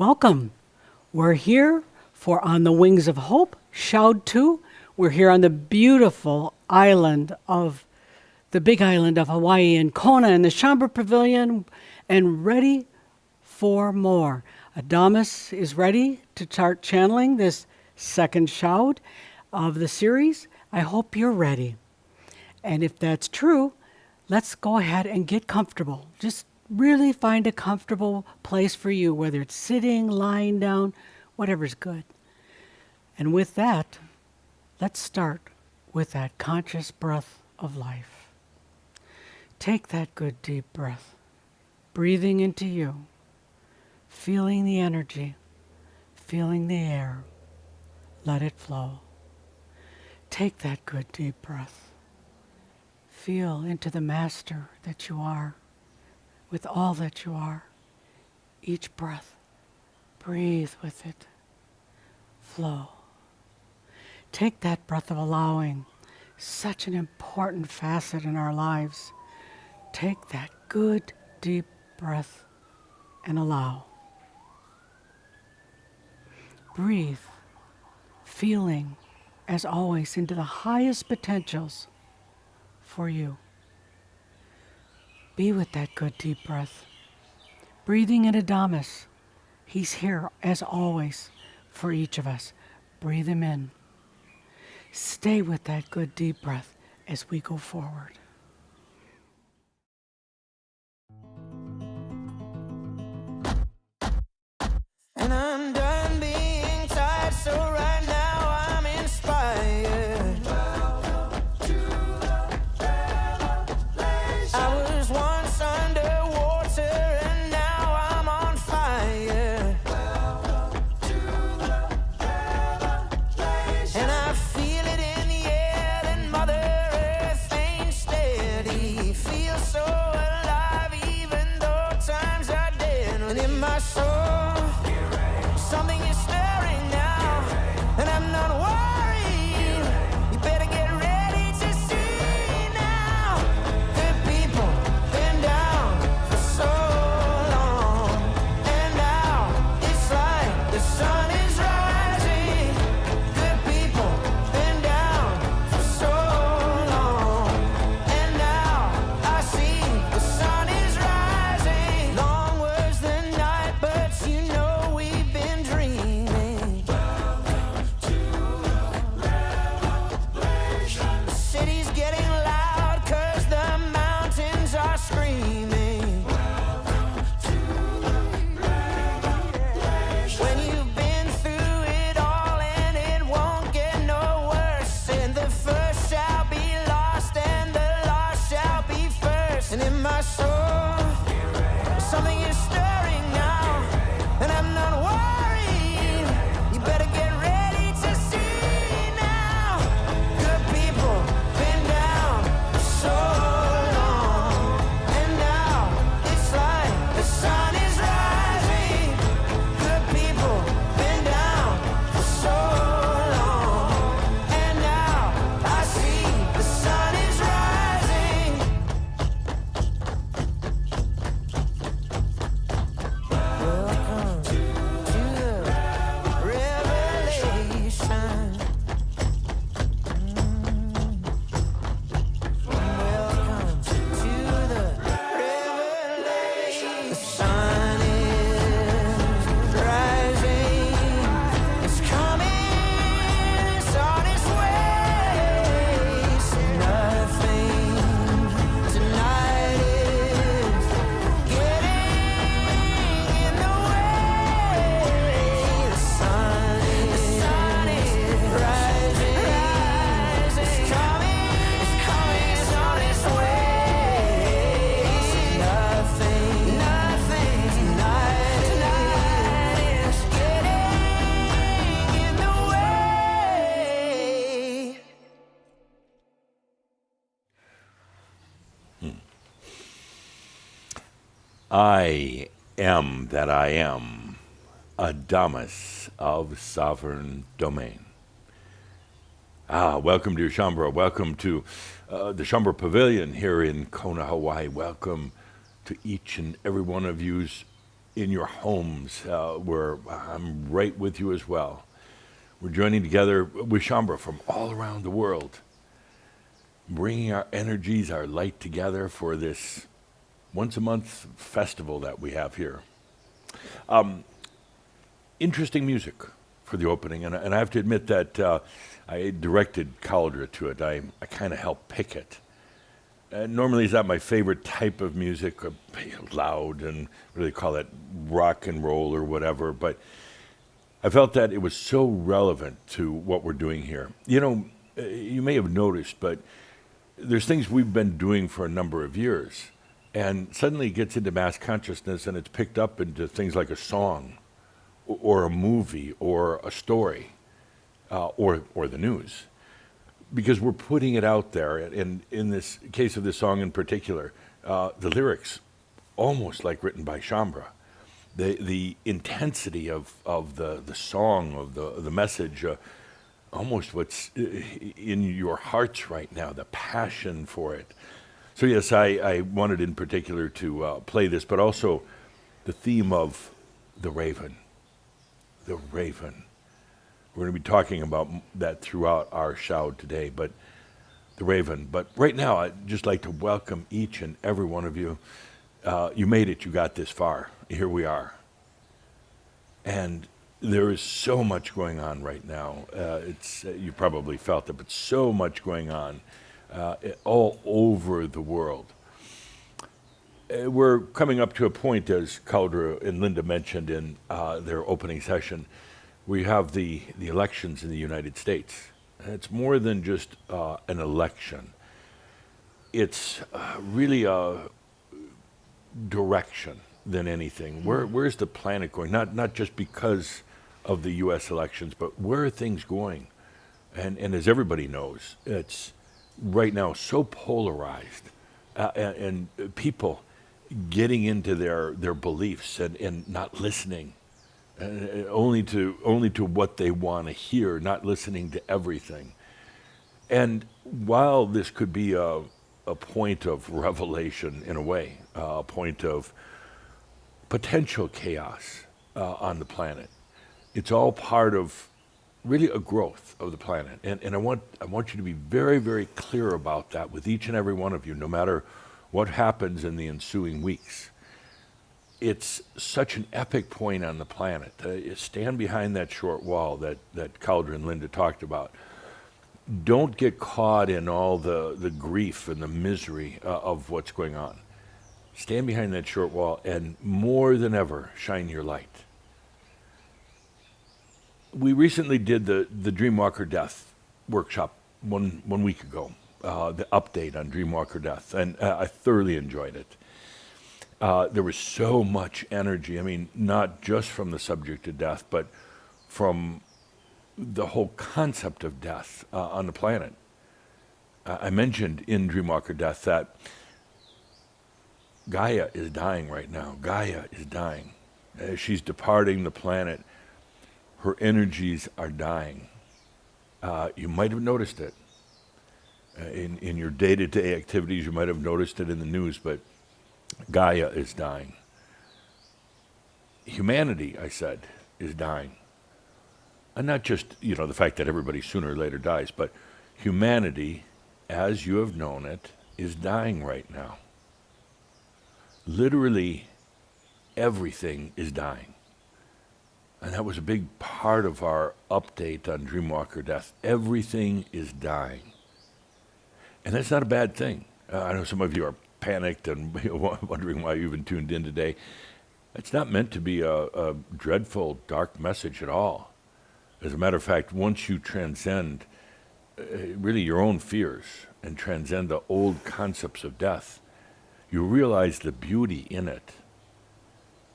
Welcome. We're here for On the Wings of Hope, Shout 2. We're here on the beautiful island of the big island of Hawaii in Kona in the Shaumbra Pavilion and ready for more. Adamus is ready to start channeling this second shout of the series. I hope you're ready. And if that's true, let's go ahead and get comfortable. Just really find a comfortable place for you, whether it's sitting, lying down, whatever's good. And with that, let's start with that conscious breath of life. Take that good deep breath, breathing into you, feeling the energy, feeling the air. Let it flow. Take that good deep breath. Feel into the master that you are, with all that you are. Each breath, breathe with it. Flow. Take that breath of allowing, such an important facet in our lives. Take that good, deep breath and allow. Breathe, feeling, as always, into the highest potentials for you. Be with that good deep breath. Breathing in Adamus. He's here, as always, for each of us. Breathe him in. Stay with that good deep breath as we go forward. And I'm done being tired, so right now I'm inspired. I was once underwater and now I'm on fire. And I feel it in the air that Mother Earth ain't steady. Feel so alive even though times are dead. And in my soul, something is stirring now, and I'm not worried. You better get ready to see now. Good people been down for so long, and now it's like the sun is rising. Good people been down for so long, and now I see the sun is rising. Long was the night, but you know we've been dreaming. The city's getting loud 'cause the mountains are screaming. When you've been through it all and it won't get no worse, and the first shall be lost and the lost shall be first. And in my soul, something is stirring now, and I'm not worried. You better get ready to see now. Good people been down for so long, and now it's like the sun is rising. Good people been down for so long, and now I see the sun is rising. Welcome to the revelation. Welcome to the revelation. The sun is rising. It's coming. It's on its way. So nothing tonight is getting in the way. The sun is rising. It's coming. It's on its way. Nothing tonight is getting in the way. I am that I am, Adamus of Sovereign Domain. Welcome to Shaumbra. Welcome to the Shaumbra Pavilion here in Kona, Hawaii. Welcome to each and every one of you's in your homes, where I'm right with you as well. We're joining together with Shaumbra from all around the world, bringing our energies, our light together for this once a month festival that we have here. Interesting music for the opening, and I have to admit that I directed Cauldre to it. I kind of helped pick it. Normally it's not my favorite type of music, loud and what do they call it, rock and roll or whatever, but I felt that it was so relevant to what we're doing here. You know, you may have noticed, but there's things we've been doing for a number of years, and suddenly it gets into mass consciousness and it's picked up into things like a song or a movie or a story or the news, because we're putting it out there. And in this case of this song in particular, the lyrics almost like written by Shaumbra. The intensity of the song, of the message, almost what's in your hearts right now, the passion for it. So yes, I wanted in particular to play this, but also the theme of the raven. The raven. We're going to be talking about that throughout our show today, but the raven. But right now, I'd just like to welcome each and every one of you. You made it, you got this far. Here we are. And there is so much going on right now. You probably felt it, but so much going on all over the world. We're coming up to a point, as Cauldre and Linda mentioned in their opening session, we have the elections in the United States. And it's more than just an election. It's really a direction than anything. Where's the planet going? Not just because of the U.S. elections, but where are things going? And as everybody knows, it's right now so polarized, and people getting into their beliefs and not listening, only to what they want to hear, not listening to everything. And while this could be a point of revelation in a way, a point of potential chaos on the planet, it's all part of really a growth of the planet. And I want you to be very, very clear about that with each and every one of you, no matter what happens in the ensuing weeks. It's such an epic point on the planet. Stand behind that short wall that Cauldre and Linda talked about. Don't get caught in all the grief and the misery of what's going on. Stand behind that short wall and more than ever, shine your light. We recently did the Dreamwalker Death workshop one week ago, the update on Dreamwalker Death, and I thoroughly enjoyed it. There was so much energy, I mean, not just from the subject of death, but from the whole concept of death on the planet. I mentioned in Dreamwalker Death that Gaia is dying right now. Gaia is dying. As she's departing the planet, her energies are dying. You might have noticed it. In your day-to-day activities, you might have noticed it in the news, but Gaia is dying. Humanity, I said, is dying. And not just, the fact that everybody sooner or later dies, but humanity, as you have known it, is dying right now. Literally everything is dying. And that was a big part of our update on Dreamwalker Death. Everything is dying. And that's not a bad thing. I know some of you are panicked and wondering why you even tuned in today. It's not meant to be a dreadful, dark message at all. As a matter of fact, once you transcend really your own fears and transcend the old concepts of death, you realize the beauty in it.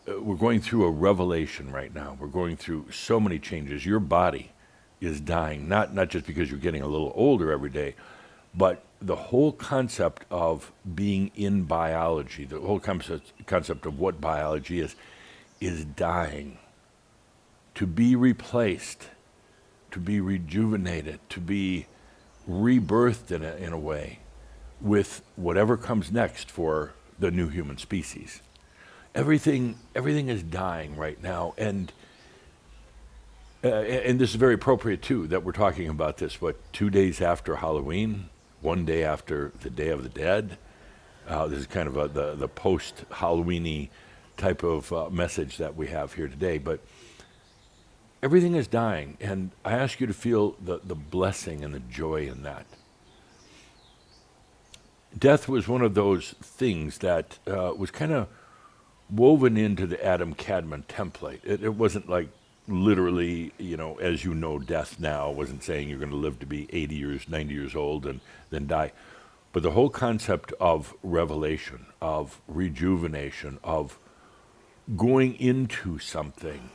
We're going through a revelation right now. We're going through so many changes. Your body is dying, not just because you're getting a little older every day, but the whole concept of being in biology, the whole concept of what biology is dying. To be replaced, to be rejuvenated, to be rebirthed in a way with whatever comes next for the new human species. everything is dying right now, and this is very appropriate too that we're talking about this. What, 2 days after Halloween, 1 day after the Day of the Dead. This is kind of the post-Halloweeny type of message that we have here today. But everything is dying, and I ask you to feel the blessing and the joy in that. Death was one of those things that was kind of woven into the Adam Cadman template. It wasn't like literally, as you know, death now wasn't saying you're going to live to be 80 years, 90 years old and then die. But the whole concept of revelation, of rejuvenation, of going into something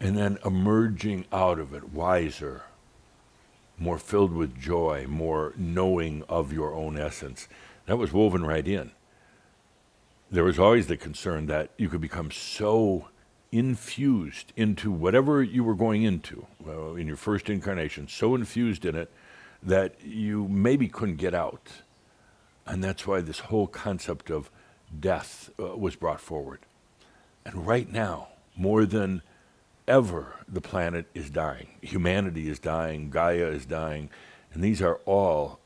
and then emerging out of it wiser, more filled with joy, more knowing of your own essence, that was woven right in. There was always the concern that you could become so infused into whatever you were going into in your first incarnation, so infused in it that you maybe couldn't get out. And that's why this whole concept of death was brought forward. And right now, more than ever, the planet is dying. Humanity is dying. Gaia is dying. And these are all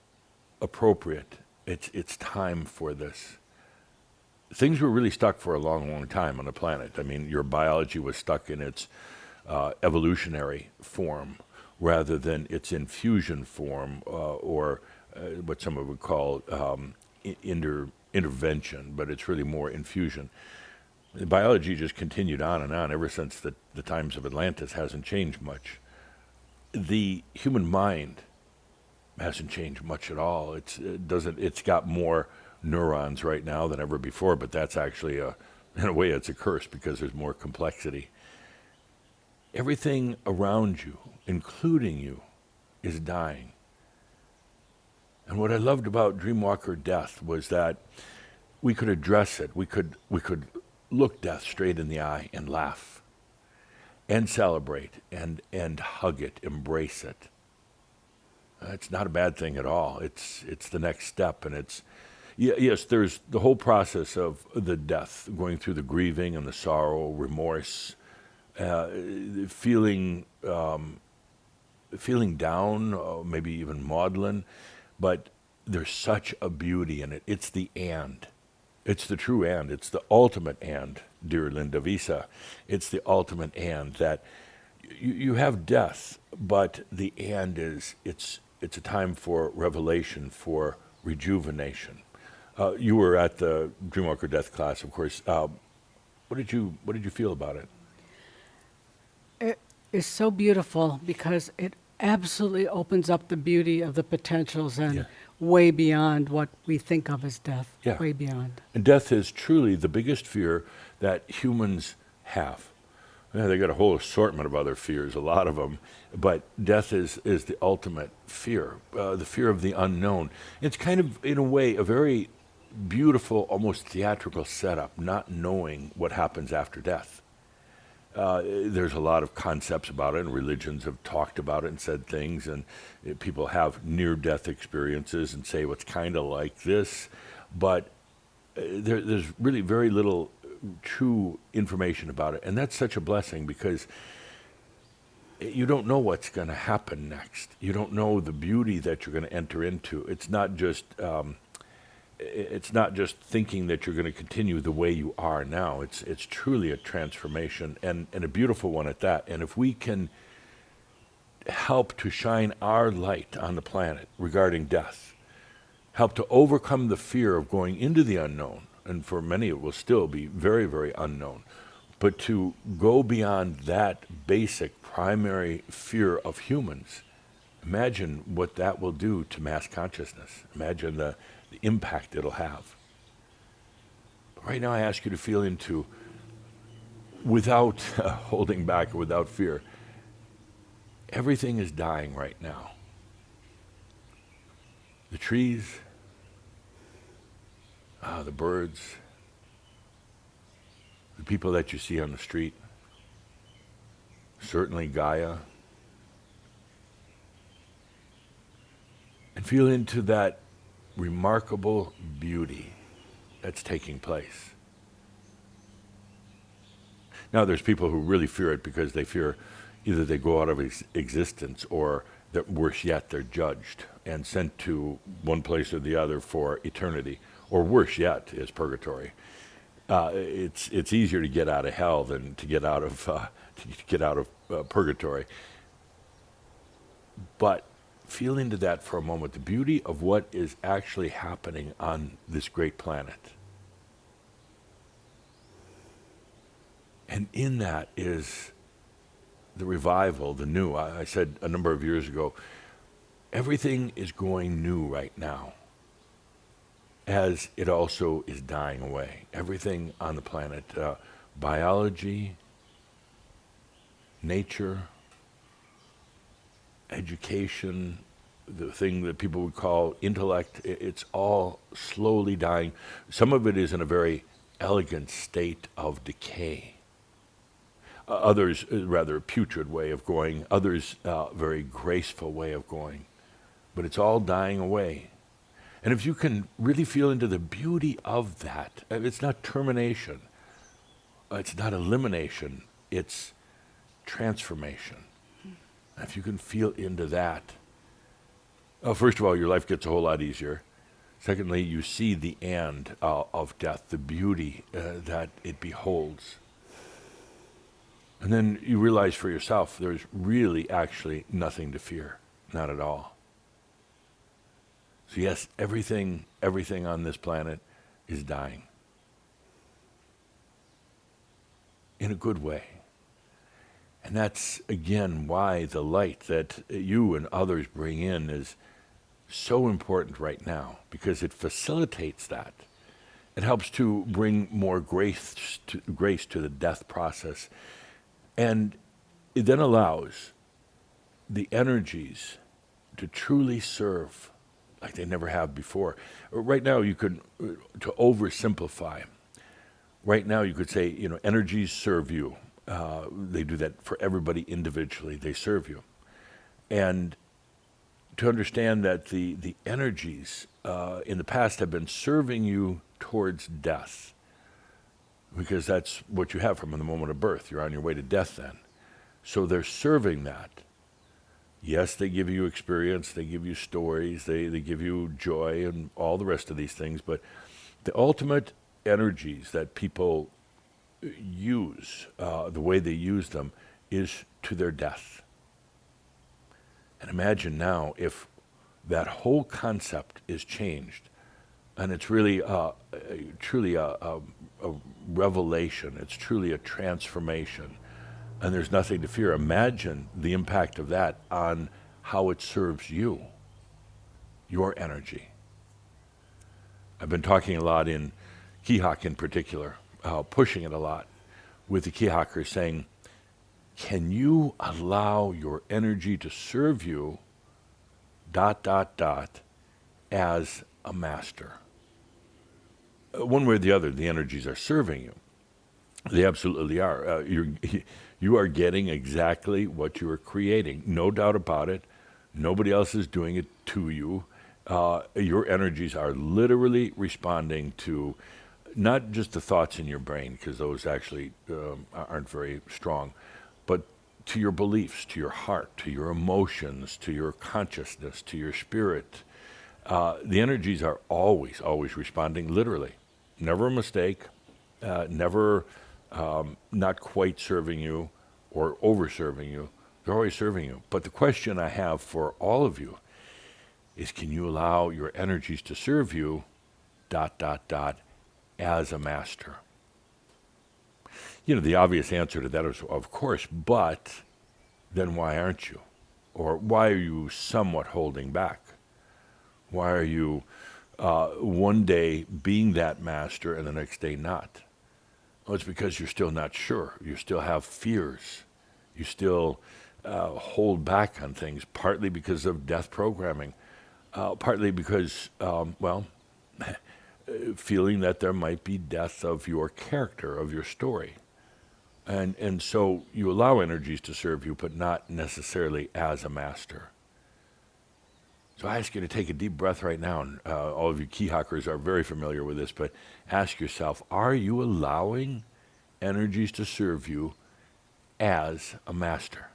appropriate. It's time for this. Things were really stuck for a long, long time on the planet. I mean, your biology was stuck in its evolutionary form rather than its infusion form or what some would call intervention, but it's really more infusion. The biology just continued on and on ever since the times of Atlantis. Hasn't changed much. The human mind hasn't changed much at all. It's got more neurons right now than ever before, but that's actually in a way it's a curse because there's more complexity. Everything around you, including you, is dying. And what I loved about Dreamwalker Death was that we could address it. We could look death straight in the eye and laugh and celebrate and hug it, embrace it. It's not a bad thing at all. It's the next step, and yes, there's the whole process of the death, going through the grieving and the sorrow, remorse, feeling down, maybe even maudlin, but there's such a beauty in it. It's the and. It's the true and. It's the ultimate and, dear Linda Visa. It's the ultimate and that you have death, but the and is it's a time for revelation, for rejuvenation. You were at the Dreamwalker Death class, of course. What did you feel about it? It is so beautiful because it absolutely opens up the beauty of the potentials and way beyond what we think of as death. Yeah. Way beyond. And death is truly the biggest fear that humans have. Yeah, they got a whole assortment of other fears, a lot of them, but death is the ultimate fear, the fear of the unknown. It's kind of, in a way, a very beautiful, almost theatrical setup, not knowing what happens after death. There's a lot of concepts about it, and religions have talked about it and said things, and people have near-death experiences and say, well, it's kind of like this, but there's really very little true information about it, and that's such a blessing because you don't know what's going to happen next. You don't know the beauty that you're going to enter into. It's not just thinking that you're going to continue the way you are now. It's truly a transformation and a beautiful one at that. And if we can help to shine our light on the planet regarding death, help to overcome the fear of going into the unknown, and for many it will still be very, very unknown, but to go beyond that basic primary fear of humans, imagine what that will do to mass consciousness. Imagine the impact it'll have. But right now I ask you to feel into, without holding back or without fear, everything is dying right now. The trees, the birds, the people that you see on the street, certainly Gaia. And feel into that remarkable beauty that's taking place. Now, there's people who really fear it because they fear either they go out of existence or, that worse yet, they're judged and sent to one place or the other for eternity, or worse yet, is purgatory. It's easier to get out of hell than to get out of purgatory. But feel into that for a moment, the beauty of what is actually happening on this great planet. And in that is the revival, the new. I said a number of years ago, everything is going new right now, as it also is dying away. Everything on the planet, biology, nature, education, the thing that people would call intellect, it's all slowly dying. Some of it is in a very elegant state of decay. Others, rather putrid way of going. Others, very graceful way of going. But it's all dying away. And if you can really feel into the beauty of that, it's not termination, it's not elimination, it's transformation. If you can feel into that, first of all, your life gets a whole lot easier. Secondly, you see the end of death, the beauty that it beholds. And then you realize for yourself, there's really actually nothing to fear, not at all. So yes, everything on this planet is dying. In a good way. And that's, again, why the light that you and others bring in is so important right now, because it facilitates that. It helps to bring more grace to the death process. And it then allows the energies to truly serve like they never have before. Right now, you could, to oversimplify, right now you could say, energies serve you. They do that for everybody individually. They serve you. And to understand that the energies in the past have been serving you towards death, because that's what you have from the moment of birth. You're on your way to death then. So they're serving that. Yes, they give you experience, they give you stories, they give you joy and all the rest of these things, but the ultimate energies that people use, the way they use them, is to their death. And imagine now if that whole concept is changed, and it's really truly a revelation, it's truly a transformation, and there's nothing to fear. Imagine the impact of that on how it serves you, your energy. I've been talking a lot in Kihak in particular, pushing it a lot with the Kihakers, saying, can you allow your energy to serve you, ... as a master? One way or the other, the energies are serving you. They absolutely are. You are getting exactly what you are creating. No doubt about it. Nobody else is doing it to you. Your energies are literally responding to not just the thoughts in your brain, because those actually aren't very strong, but to your beliefs, to your heart, to your emotions, to your consciousness, to your spirit. The energies are always responding literally. Never a mistake, never not quite serving you or over-serving you. They're always serving you. But the question I have for all of you is, can you allow your energies to serve you ... as a master? The obvious answer to that is, of course, but then why aren't you? Or why are you somewhat holding back? Why are you one day being that master and the next day not? Well, it's because you're still not sure. You still have fears. You still hold back on things, partly because of death programming, partly because, feeling that there might be death of your character, of your story. And so you allow energies to serve you, but not necessarily as a master. So I ask you to take a deep breath right now, and all of you Kihakers are very familiar with this, but ask yourself, are you allowing energies to serve you as a master.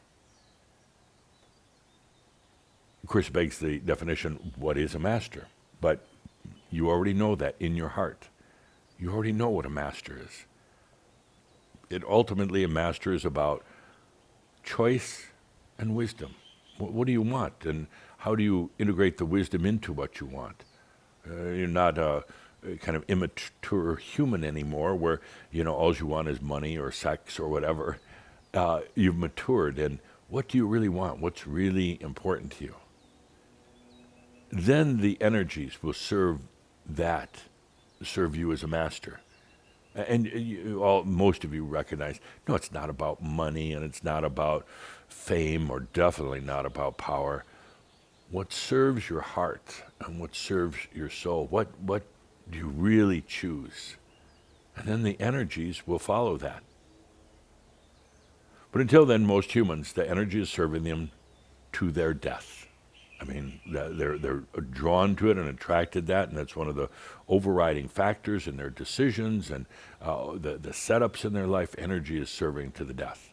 Of course, it begs the definition, what is a master? But you already know that in your heart. You already know what a master is. Ultimately, a master is about choice and wisdom. What do you want, and how do you integrate the wisdom into what you want? You're not a kind of immature human anymore where, all you want is money or sex or whatever. You've matured, and what do you really want? What's really important to you? Then the energies will serve you as a master. And most of you recognize, no, it's not about money, and it's not about fame, or definitely not about power. What serves your heart and what serves your soul? What do you really choose? And then the energies will follow that. But until then, most humans, the energy is serving them to their death. I mean, they're drawn to it and attracted to that, and that's one of the overriding factors in their decisions and the setups in their life. Energy is serving to the death.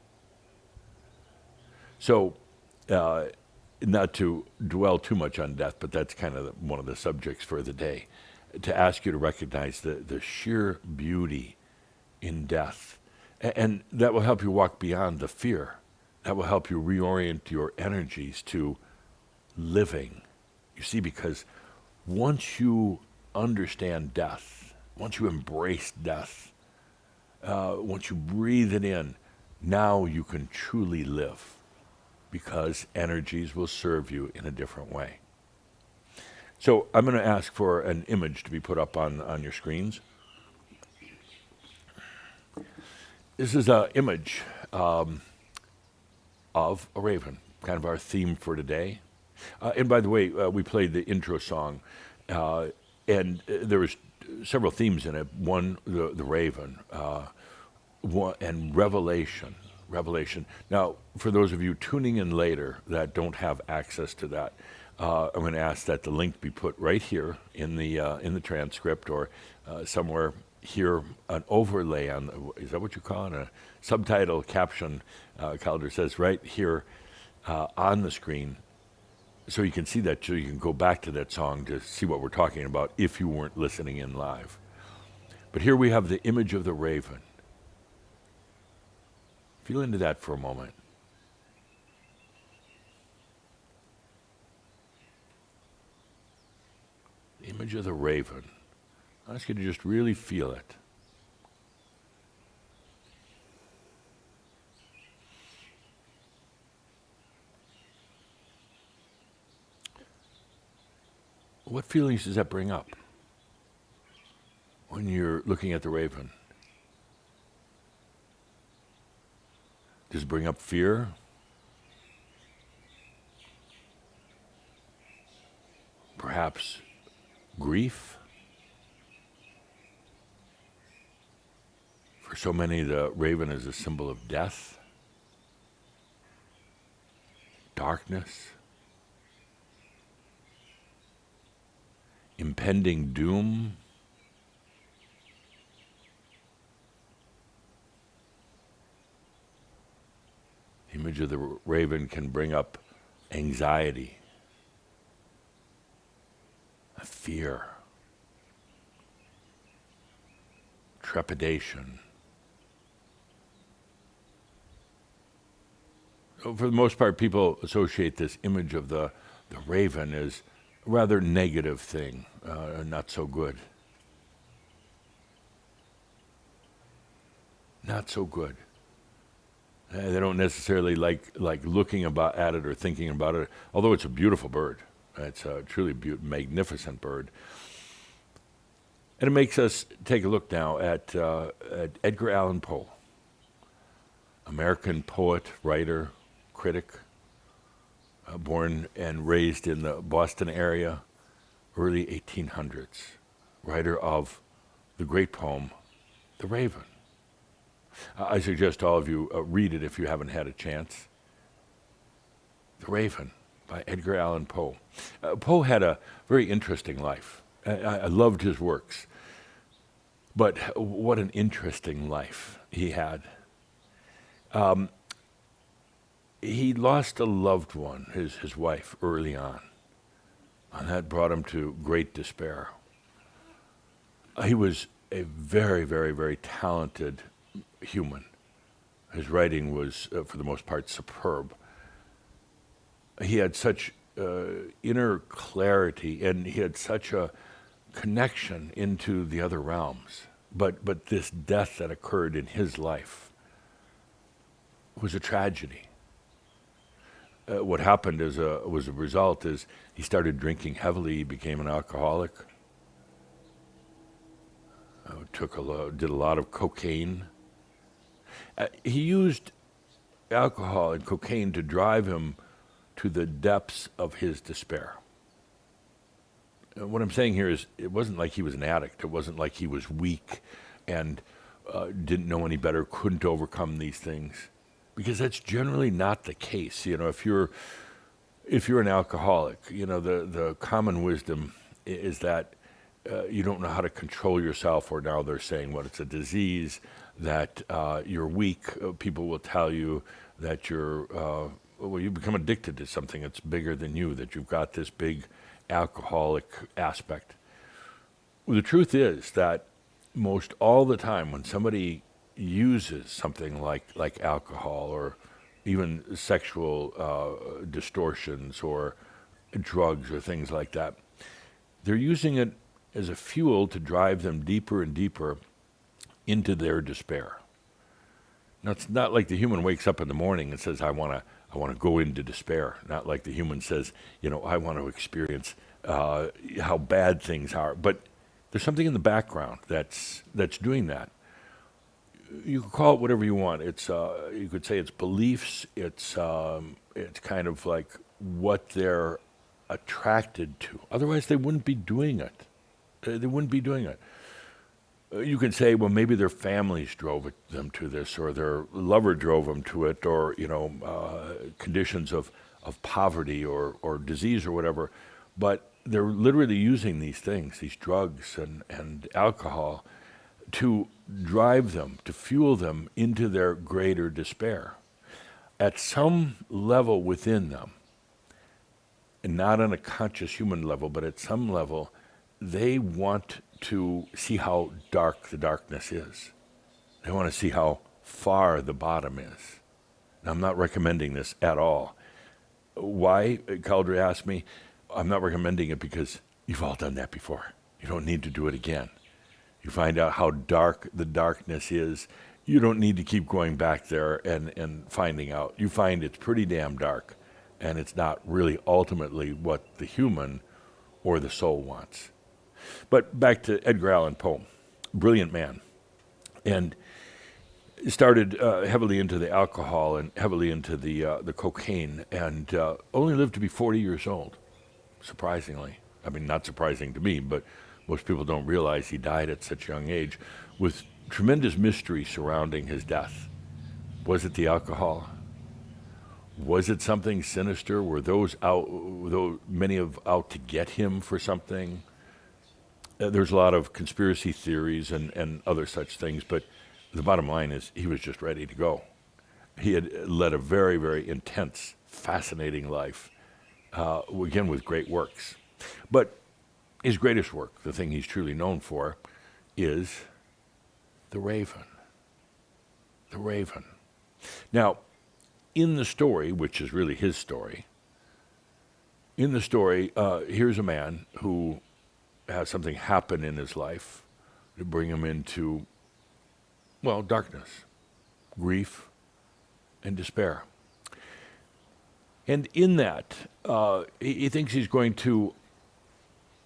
So, not to dwell too much on death, but that's kind of one of the subjects for the day, to ask you to recognize the sheer beauty in death. And that will help you walk beyond the fear. That will help you reorient your energies to living. You see, because once you understand death, once you embrace death, once you breathe it in, now you can truly live, because energies will serve you in a different way. So I'm going to ask for an image to be put up on your screens. This is an image of a raven, kind of our theme for today. And by the way, we played the intro song, and there was several themes in it. One, the raven, and revelation. Now, for those of you tuning in later that don't have access to that, I'm going to ask that the link be put right here in the transcript, or somewhere here, an overlay on, is that what you call it? A subtitle caption, Calder says, right here on the screen. So you can see that, so you can go back to that song to see what we're talking about if you weren't listening in live. But here we have the image of the raven. Feel into that for a moment. The image of the raven. I ask you to just really feel it. What feelings does that bring up when you're looking at the raven? Does it bring up fear? Perhaps grief? For so many, the raven is a symbol of death, darkness, impending doom. The image of the raven can bring up anxiety, a fear, trepidation. So for the most part, people associate this image of the raven as a rather negative thing, not so good. Not so good. They don't necessarily like looking at it or thinking about it, although it's a beautiful bird. It's a truly magnificent bird. And it makes us take a look now at Edgar Allan Poe, American poet, writer, critic, born and raised in the Boston area, early 1800s, writer of the great poem, The Raven. I suggest all of you read it if you haven't had a chance. The Raven by Edgar Allan Poe. Poe had a very interesting life. I loved his works. But what an interesting life. he had. He lost a loved one, his wife, early on, and that brought him to great despair. He was a very, very, very talented human. His writing was, for the most part, superb. He had such inner clarity, and he had such a connection into the other realms. But this death that occurred in his life was a tragedy. What happened was a result is he started drinking heavily. He became an alcoholic. Did a lot of cocaine. He used alcohol and cocaine to drive him to the depths of his despair. What I'm saying here is, it wasn't like he was an addict. It wasn't like he was weak and didn't know any better, couldn't overcome these things, because that's generally not the case. If you're an alcoholic, the common wisdom is that you don't know how to control yourself, or now they're saying, it's a disease, that you're weak. People will tell you that you become addicted to something that's bigger than you, that you've got this big alcoholic aspect. Well, the truth is that most all the time when somebody uses something like alcohol, or even sexual distortions, or drugs, or things like that, they're using it as a fuel to drive them deeper and deeper into their despair. Now, it's not like the human wakes up in the morning and says, I want to go into despair. Not like the human says, I want to experience how bad things are. But there's something in the background that's doing that. You could call it whatever you want. You could say it's beliefs. It's kind of like what they're attracted to. Otherwise, they wouldn't be doing it. They wouldn't be doing it. You can say, well, maybe their families drove them to this, or their lover drove them to it, or conditions of poverty or disease or whatever. But they're literally using these things, these drugs and alcohol, to drive them, to fuel them into their greater despair. At some level within them, and not on a conscious human level, but at some level, they want to see how dark the darkness is. They want to see how far the bottom is. Now, I'm not recommending this at all. Why? Caldry asked me. I'm not recommending it because you've all done that before. You don't need to do it again. You find out how dark the darkness is. You don't need to keep going back there and finding out. You find it's pretty damn dark, and it's not really ultimately what the human or the soul wants. But back to Edgar Allan Poe, brilliant man, and started heavily into the alcohol and heavily into the cocaine, and only lived to be 40 years old, surprisingly. I mean, not surprising to me, but most people don't realize he died at such a young age, with tremendous mystery surrounding his death. Was it the alcohol? Was it something sinister? Were many out to get him for something? There's a lot of conspiracy theories and other such things, but the bottom line is he was just ready to go. He had led a very, very intense, fascinating life, again with great works. But his greatest work, the thing he's truly known for, is The Raven. The Raven. Now, in the story, which is really his story, here's a man who has something happen in his life to bring him into, darkness, grief, and despair. And in that, he thinks he's going to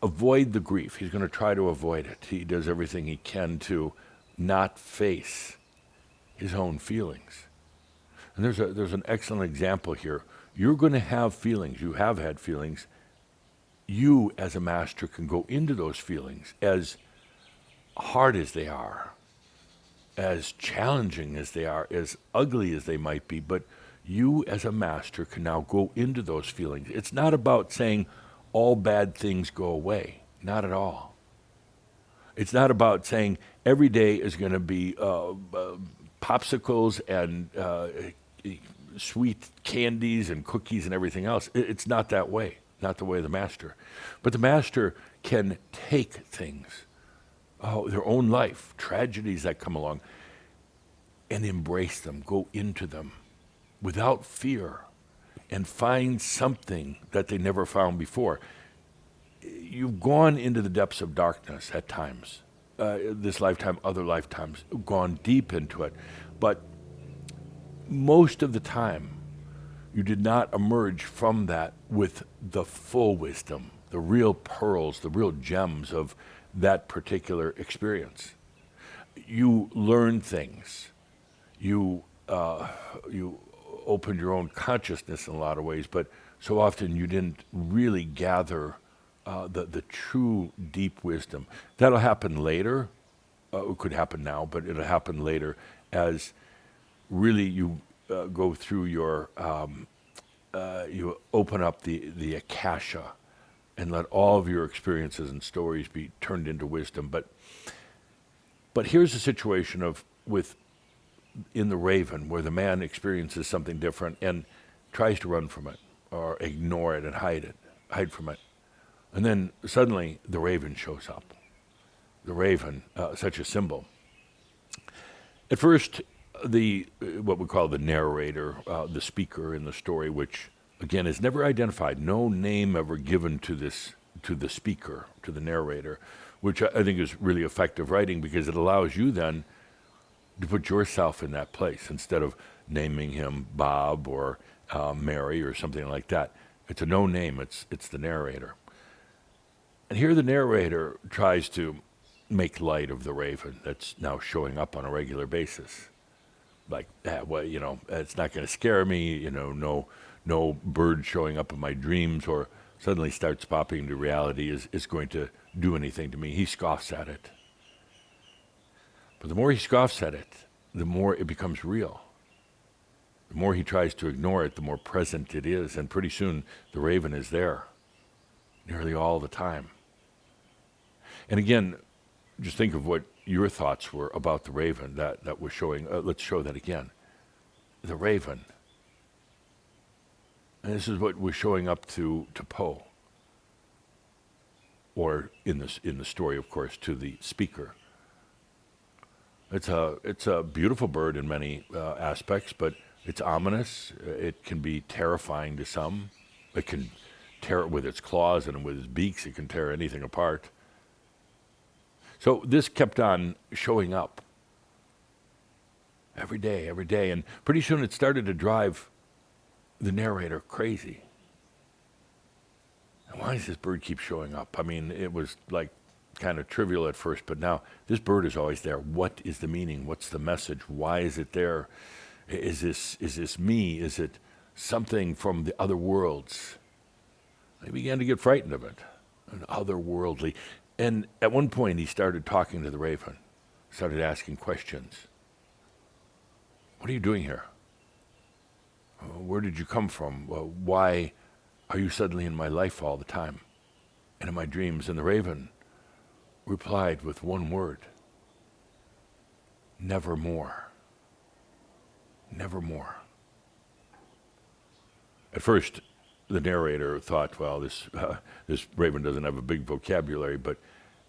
avoid the grief. He's going to try to avoid it. He does everything he can to not face his own feelings. And there's an excellent example here. You're going to have feelings. You have had feelings. You, as a master, can go into those feelings, as hard as they are, as challenging as they are, as ugly as they might be, but you, as a master, can now go into those feelings. It's not about saying all bad things go away. Not at all. It's not about saying every day is going to be popsicles and sweet candies and cookies and everything else. It's not that way, not the way of the master. But the master can take things, their own life, tragedies that come along, and embrace them, go into them without fear, and find something that they never found before. You've gone into the depths of darkness at times, this lifetime, other lifetimes, gone deep into it. But most of the time, you did not emerge from that with the full wisdom, the real pearls, the real gems of that particular experience. You learned things. You opened your own consciousness in a lot of ways, but so often you didn't really gather the true deep wisdom. That'll happen later. It could happen now, but it'll happen later as really you go through your, you open up the akasha and let all of your experiences and stories be turned into wisdom. But here's a situation in the Raven where the man experiences something different and tries to run from it or ignore it and hide from it. And then suddenly the Raven shows up. The Raven, such a symbol. At first, what we call the narrator, the speaker in the story, which again is never identified, no name ever given to the speaker, to the narrator, which I think is really effective writing because it allows you then to put yourself in that place instead of naming him Bob or Mary or something like that. It's a no name, it's the narrator. And here the narrator tries to make light of the Raven that's now showing up on a regular basis. Like, it's not going to scare me, no bird showing up in my dreams or suddenly starts popping into reality is going to do anything to me. He scoffs at it. But the more he scoffs at it, the more it becomes real. The more he tries to ignore it, the more present it is. And pretty soon, the Raven is there, nearly all the time. And again, just think of what your thoughts were about the Raven that was showing. Let's show that again. The Raven. And this is what was showing up to Poe. Or in the story, of course, to the speaker. It's a beautiful bird in many aspects, but it's ominous. It can be terrifying to some. It can tear it with its claws and with its beaks. It can tear anything apart. So this kept on showing up every day, and pretty soon it started to drive the narrator crazy. And why does this bird keep showing up? I mean, it was like kind of trivial at first, but now this bird is always there. What is the meaning? What's the message? Why is it there? Is this me? Is it something from the other worlds? I began to get frightened of it, an otherworldly. And at one point he started talking to the Raven, started asking questions. What are you doing here? Where did you come from? Why are you suddenly in my life all the time and in my dreams? And the Raven replied with one word: nevermore. Nevermore. At first, the narrator thought, well, this Raven doesn't have a big vocabulary, but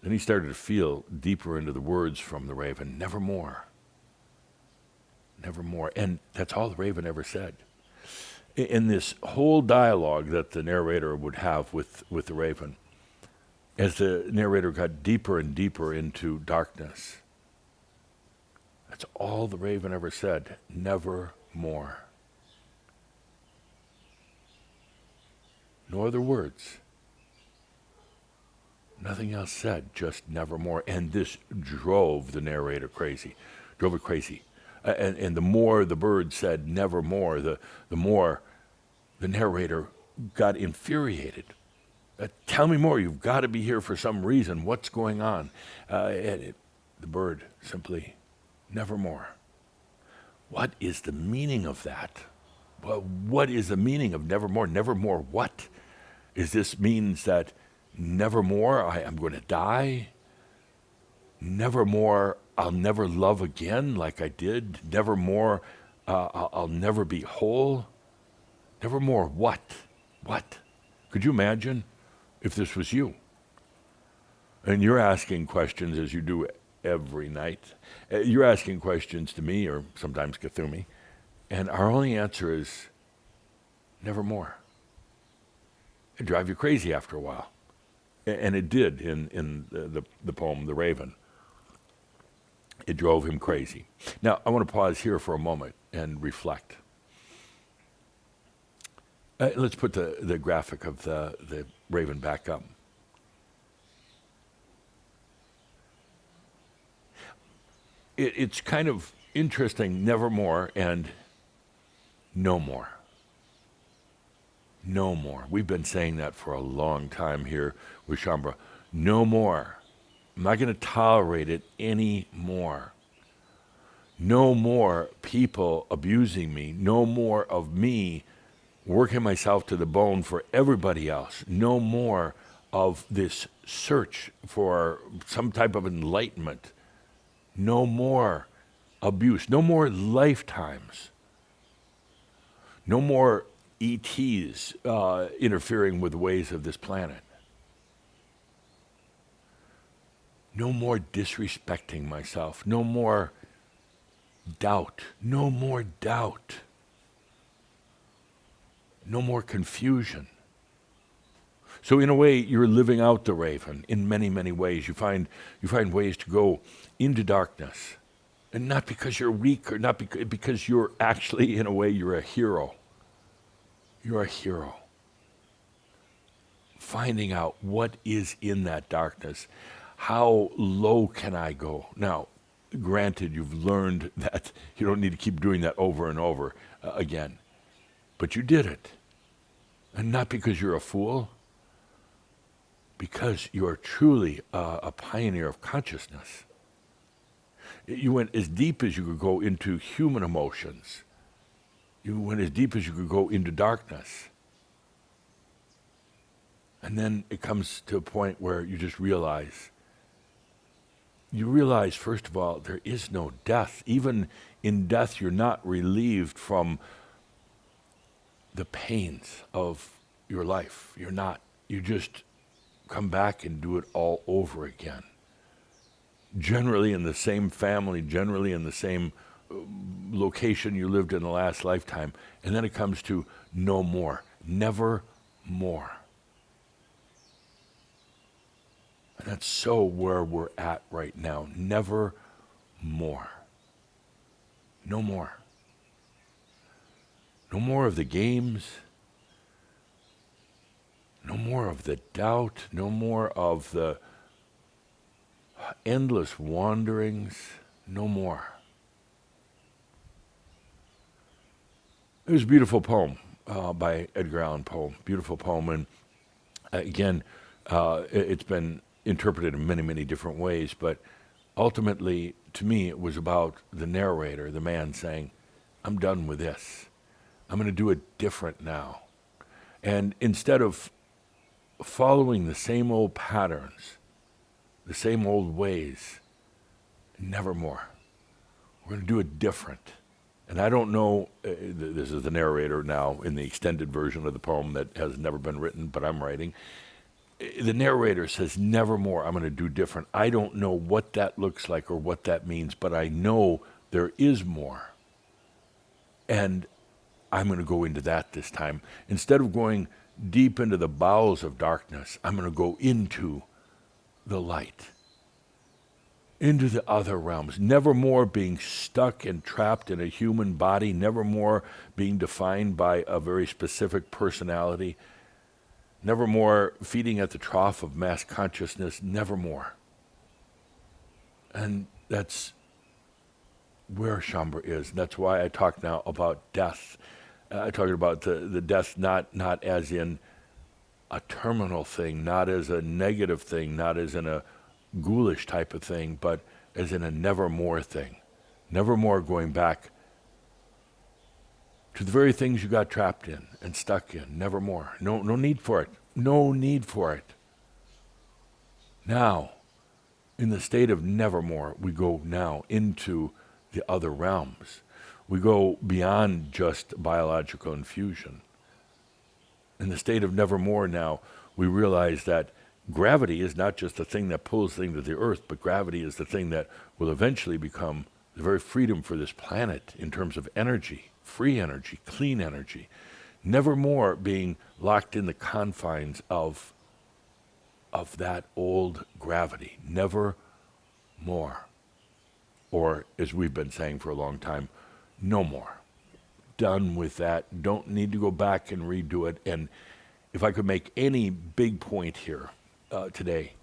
then he started to feel deeper into the words from the Raven: nevermore. Nevermore. And that's all the Raven ever said. In this whole dialogue that the narrator would have with the Raven, as the narrator got deeper and deeper into darkness, that's all the Raven ever said: nevermore. No other words. Nothing else said, just nevermore. And this drove the narrator crazy, drove it crazy. And the more the bird said nevermore, the more the narrator got infuriated. Tell me more, you've got to be here for some reason. What's going on? The bird simply, nevermore. What is the meaning of that? Well, what is the meaning of nevermore? Nevermore what? Is this means that nevermore I'm going to die? Nevermore I'll never love again like I did. Never more. I'll never be whole. Never more. What? What? Could you imagine if this was you? And you're asking questions as you do every night. You're asking questions to me or sometimes Kathumi. And our only answer is never more. It'd drive you crazy after a while. And it did in the poem, The Raven. It drove him crazy. Now, I want to pause here for a moment and reflect. Let's put the graphic of the raven back up. It's kind of interesting, nevermore and no more. No more. We've been saying that for a long time here with Shaumbra. No more. I'm not going to tolerate it anymore. No more people abusing me. No more of me working myself to the bone for everybody else. No more of this search for some type of enlightenment. No more abuse. No more lifetimes. No more ETs interfering with the ways of this planet. No more disrespecting myself. No more doubt. No more doubt. No more confusion. So in a way, you're living out the raven in many, many ways. You find ways to go into darkness. And not because you're weak or not because you're actually, in a way, you're a hero. You're a hero. Finding out what is in that darkness. How low can I go? Now, granted, you've learned that you don't need to keep doing that over and over again. But you did it. And not because you're a fool, because you're truly a pioneer of consciousness. You went as deep as you could go into human emotions. You went as deep as you could go into darkness. And then it comes to a point where you just realize, first of all, there is no death. Even in death, you're not relieved from the pains of your life. You're not. You just come back and do it all over again. Generally in the same family, generally in the same location you lived in the last lifetime. And then it comes to no more, never more. And that's so where we're at right now. Never more. No more. No more of the games. No more of the doubt. No more of the endless wanderings. No more. It was a beautiful poem by Edgar Allan Poe. Beautiful poem. And again, it's been interpreted in many, many different ways. But ultimately, to me, it was about the narrator, the man saying, I'm done with this. I'm going to do it different now. And instead of following the same old patterns, the same old ways, never more. We're going to do it different. And I don't know, this is the narrator now in the extended version of the poem that has never been written, but I'm writing. The narrator says, never more, I'm going to do different. I don't know what that looks like or what that means, but I know there is more. And I'm going to go into that this time. Instead of going deep into the bowels of darkness, I'm going to go into the light, into the other realms, never more being stuck and trapped in a human body, never more being defined by a very specific personality, never more feeding at the trough of mass consciousness, never more. And that's where Shaumbra is. That's why I talk now about death. I talk about the death not as in a terminal thing, not as a negative thing, not as in a ghoulish type of thing, but as in a nevermore thing. Nevermore going back to the very things you got trapped in and stuck in. Nevermore. No need for it. No need for it. Now, In the state of nevermore, we go now into the other realms. We go beyond just biological infusion. In the state of nevermore now, we realize that gravity is not just the thing that pulls things to the earth, but gravity is the thing that will eventually become the very freedom for this planet in terms of energy, free energy, clean energy. Nevermore being locked in the confines of that old gravity. Never more. Or, as we've been saying for a long time, no more. Done with that. Don't need to go back and redo it. And if I could make any big point here today,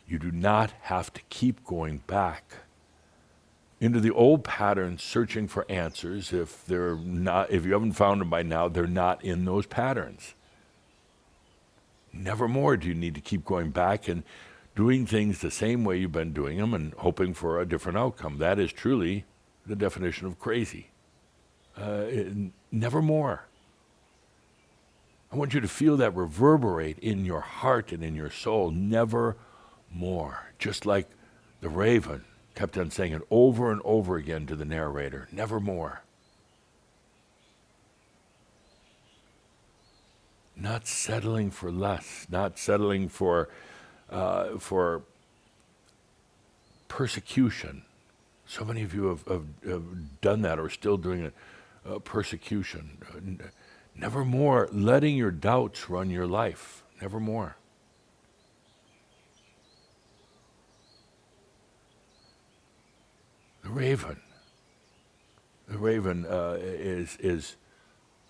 you do not have to keep going back into the old patterns searching for answers. If you haven't found them by now, they're not in those patterns. Nevermore do you need to keep going back and doing things the same way you've been doing them and hoping for a different outcome. That is truly the definition of crazy. Nevermore. I want you to feel that reverberate in your heart and in your soul. Never more. Just like the raven kept on saying it over and over again to the narrator. Never more. Not settling for less. Not settling for persecution. So many of you have done that or still doing it. Persecution. Never more letting your doubts run your life. Never more. The raven. The raven is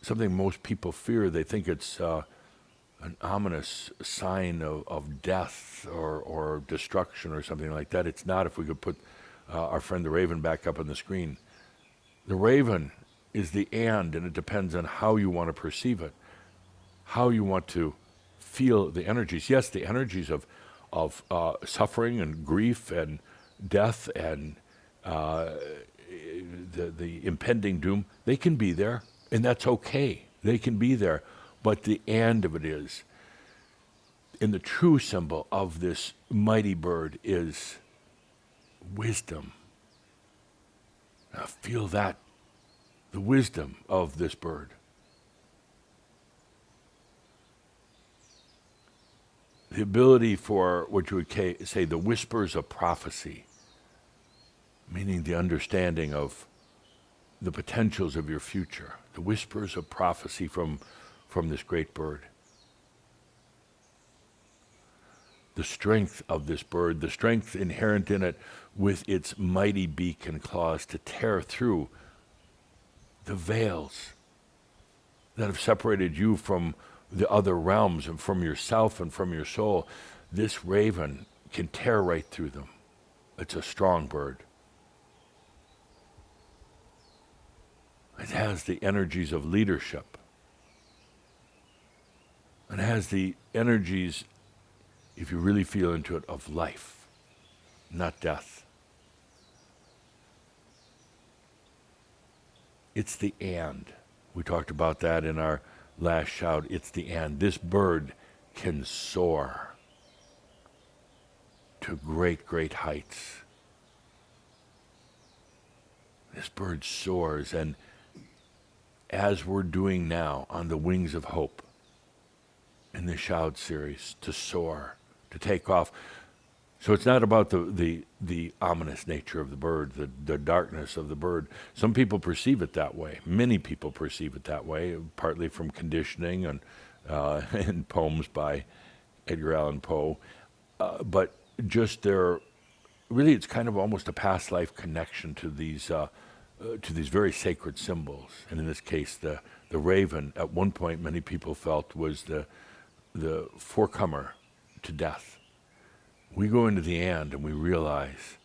something most people fear. They think it's an ominous sign of death or destruction or something like that. It's not. If we could put our friend the raven back up on the screen. The raven is the and it depends on how you want to perceive it, how you want to feel the energies. Yes, the energies of suffering and grief and death and the impending doom, they can be there, and that's okay. They can be there, but the and of it is, and the true symbol of this mighty bird is wisdom. Now feel that. The wisdom of this bird. The ability for what you would say the whispers of prophecy, meaning the understanding of the potentials of your future, the whispers of prophecy from this great bird. The strength of this bird, the strength inherent in it with its mighty beak and claws to tear through the veils that have separated you from the other realms and from yourself and from your soul. This raven can tear right through them. It's a strong bird. It has the energies of leadership. It has the energies, if you really feel into it, of life, not death. It's the and. We talked about that in our last shout. It's the and. This bird can soar to great, great heights. This bird soars, and as we're doing now on the Wings of Hope in the Shout series, to soar, to take off. So it's not about the ominous nature of the bird, the darkness of the bird. Some people perceive it that way. Many people perceive it that way, partly from conditioning and poems by Edgar Allan Poe. But just really it's kind of almost a past life connection to these very sacred symbols. And in this case, the raven, at one point many people felt was the forecomer to death. We go into the and we realize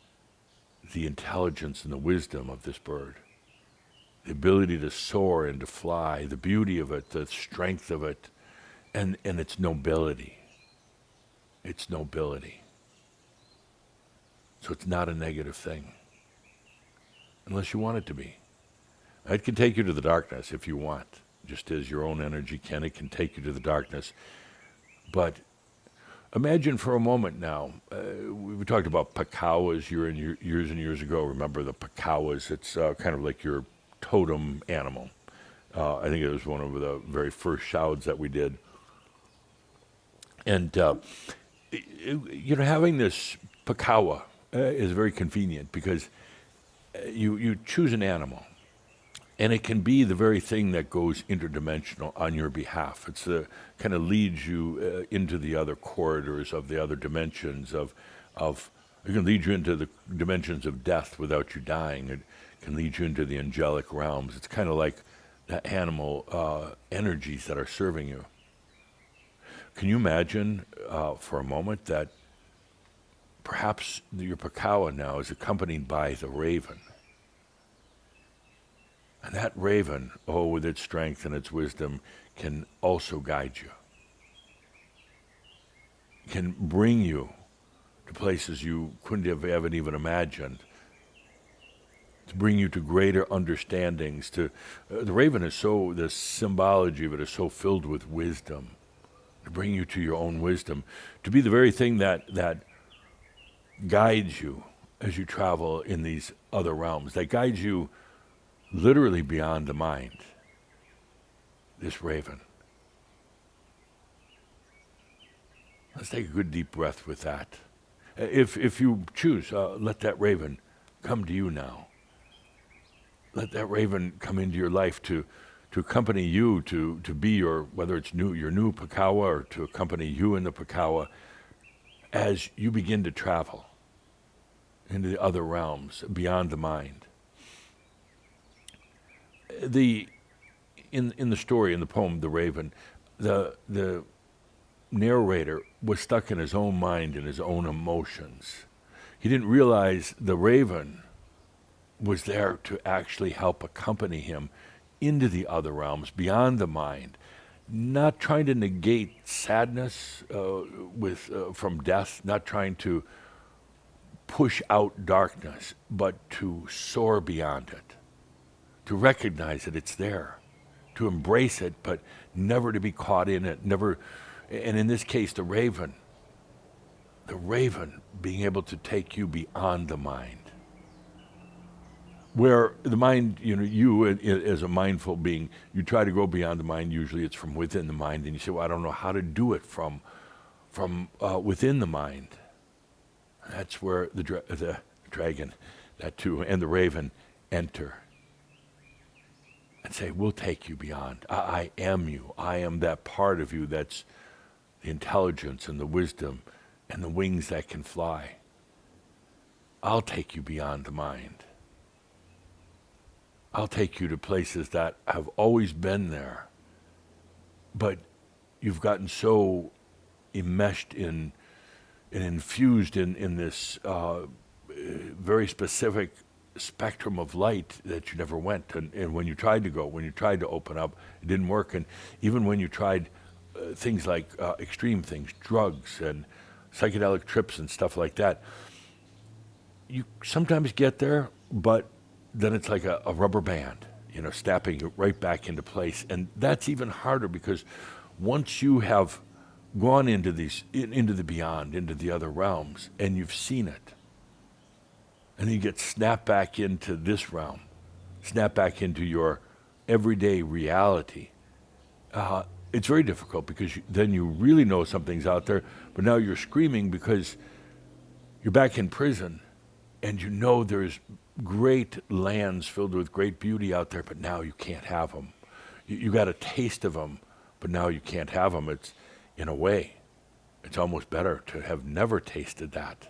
the intelligence and the wisdom of this bird, the ability to soar and to fly, the beauty of it, the strength of it, and its nobility. Its nobility. So it's not a negative thing, unless you want it to be. It can take you to the darkness if you want, just as your own energy can. It can take you to the darkness. But Imagine for a moment now, we talked about Pakawas years and years ago. Remember the Pakawas? It's kind of like your totem animal. I think it was one of the very first shouds that we did. And, having this Pakawa is very convenient because you choose an animal. And it can be the very thing that goes interdimensional on your behalf. It's the kind of leads you into the other corridors of the other dimensions of it can lead you into the dimensions of death without you dying. It can lead you into the angelic realms. It's kind of like the animal energies that are serving you. Can you imagine for a moment that perhaps your Pakawa now is accompanied by the raven? And that raven, with its strength and its wisdom, can also guide you. Can bring you to places you couldn't have even imagined. To bring you to greater understandings. The raven is the symbology of it is so filled with wisdom. To bring you to your own wisdom. To be the very thing that guides you as you travel in these other realms. That guides you literally beyond the mind, this raven. Let's take a good deep breath with that. If you choose, let that raven come to you now. Let that raven come into your life to accompany you, to be whether it's your new Pakawa or to accompany you in the Pakawa as you begin to travel into the other realms beyond the mind. In the story, in the poem, The Raven, the narrator was stuck in his own mind and his own emotions. He didn't realize the raven was there to actually help accompany him into the other realms, beyond the mind, not trying to negate sadness from death, not trying to push out darkness, but to soar beyond it. To recognize that it's there, to embrace it, but never to be caught in it, never, and in this case, the raven being able to take you beyond the mind. Where the mind, you as a mindful being, you try to go beyond the mind, usually it's from within the mind, and you say, well, I don't know how to do it from within the mind. That's where the dragon, that too, and the raven enter. And say, we'll take you beyond. I am you. I am that part of you that's the intelligence and the wisdom and the wings that can fly. I'll take you beyond the mind. I'll take you to places that have always been there, but you've gotten so enmeshed in and infused in this very specific spectrum of light that you never went. And when you tried to open up, it didn't work. And even when you tried things like extreme things, drugs and psychedelic trips and stuff like that, you sometimes get there, but then it's like a rubber band, snapping it right back into place. And that's even harder because once you have gone into the beyond, into the other realms, and you've seen it, and then you get snapped back into this realm, snapped back into your everyday reality. It's very difficult because then you really know something's out there, but now you're screaming because you're back in prison, and there's great lands filled with great beauty out there, but now you can't have them. You got a taste of them, but now you can't have them. It's, in a way, it's almost better to have never tasted that,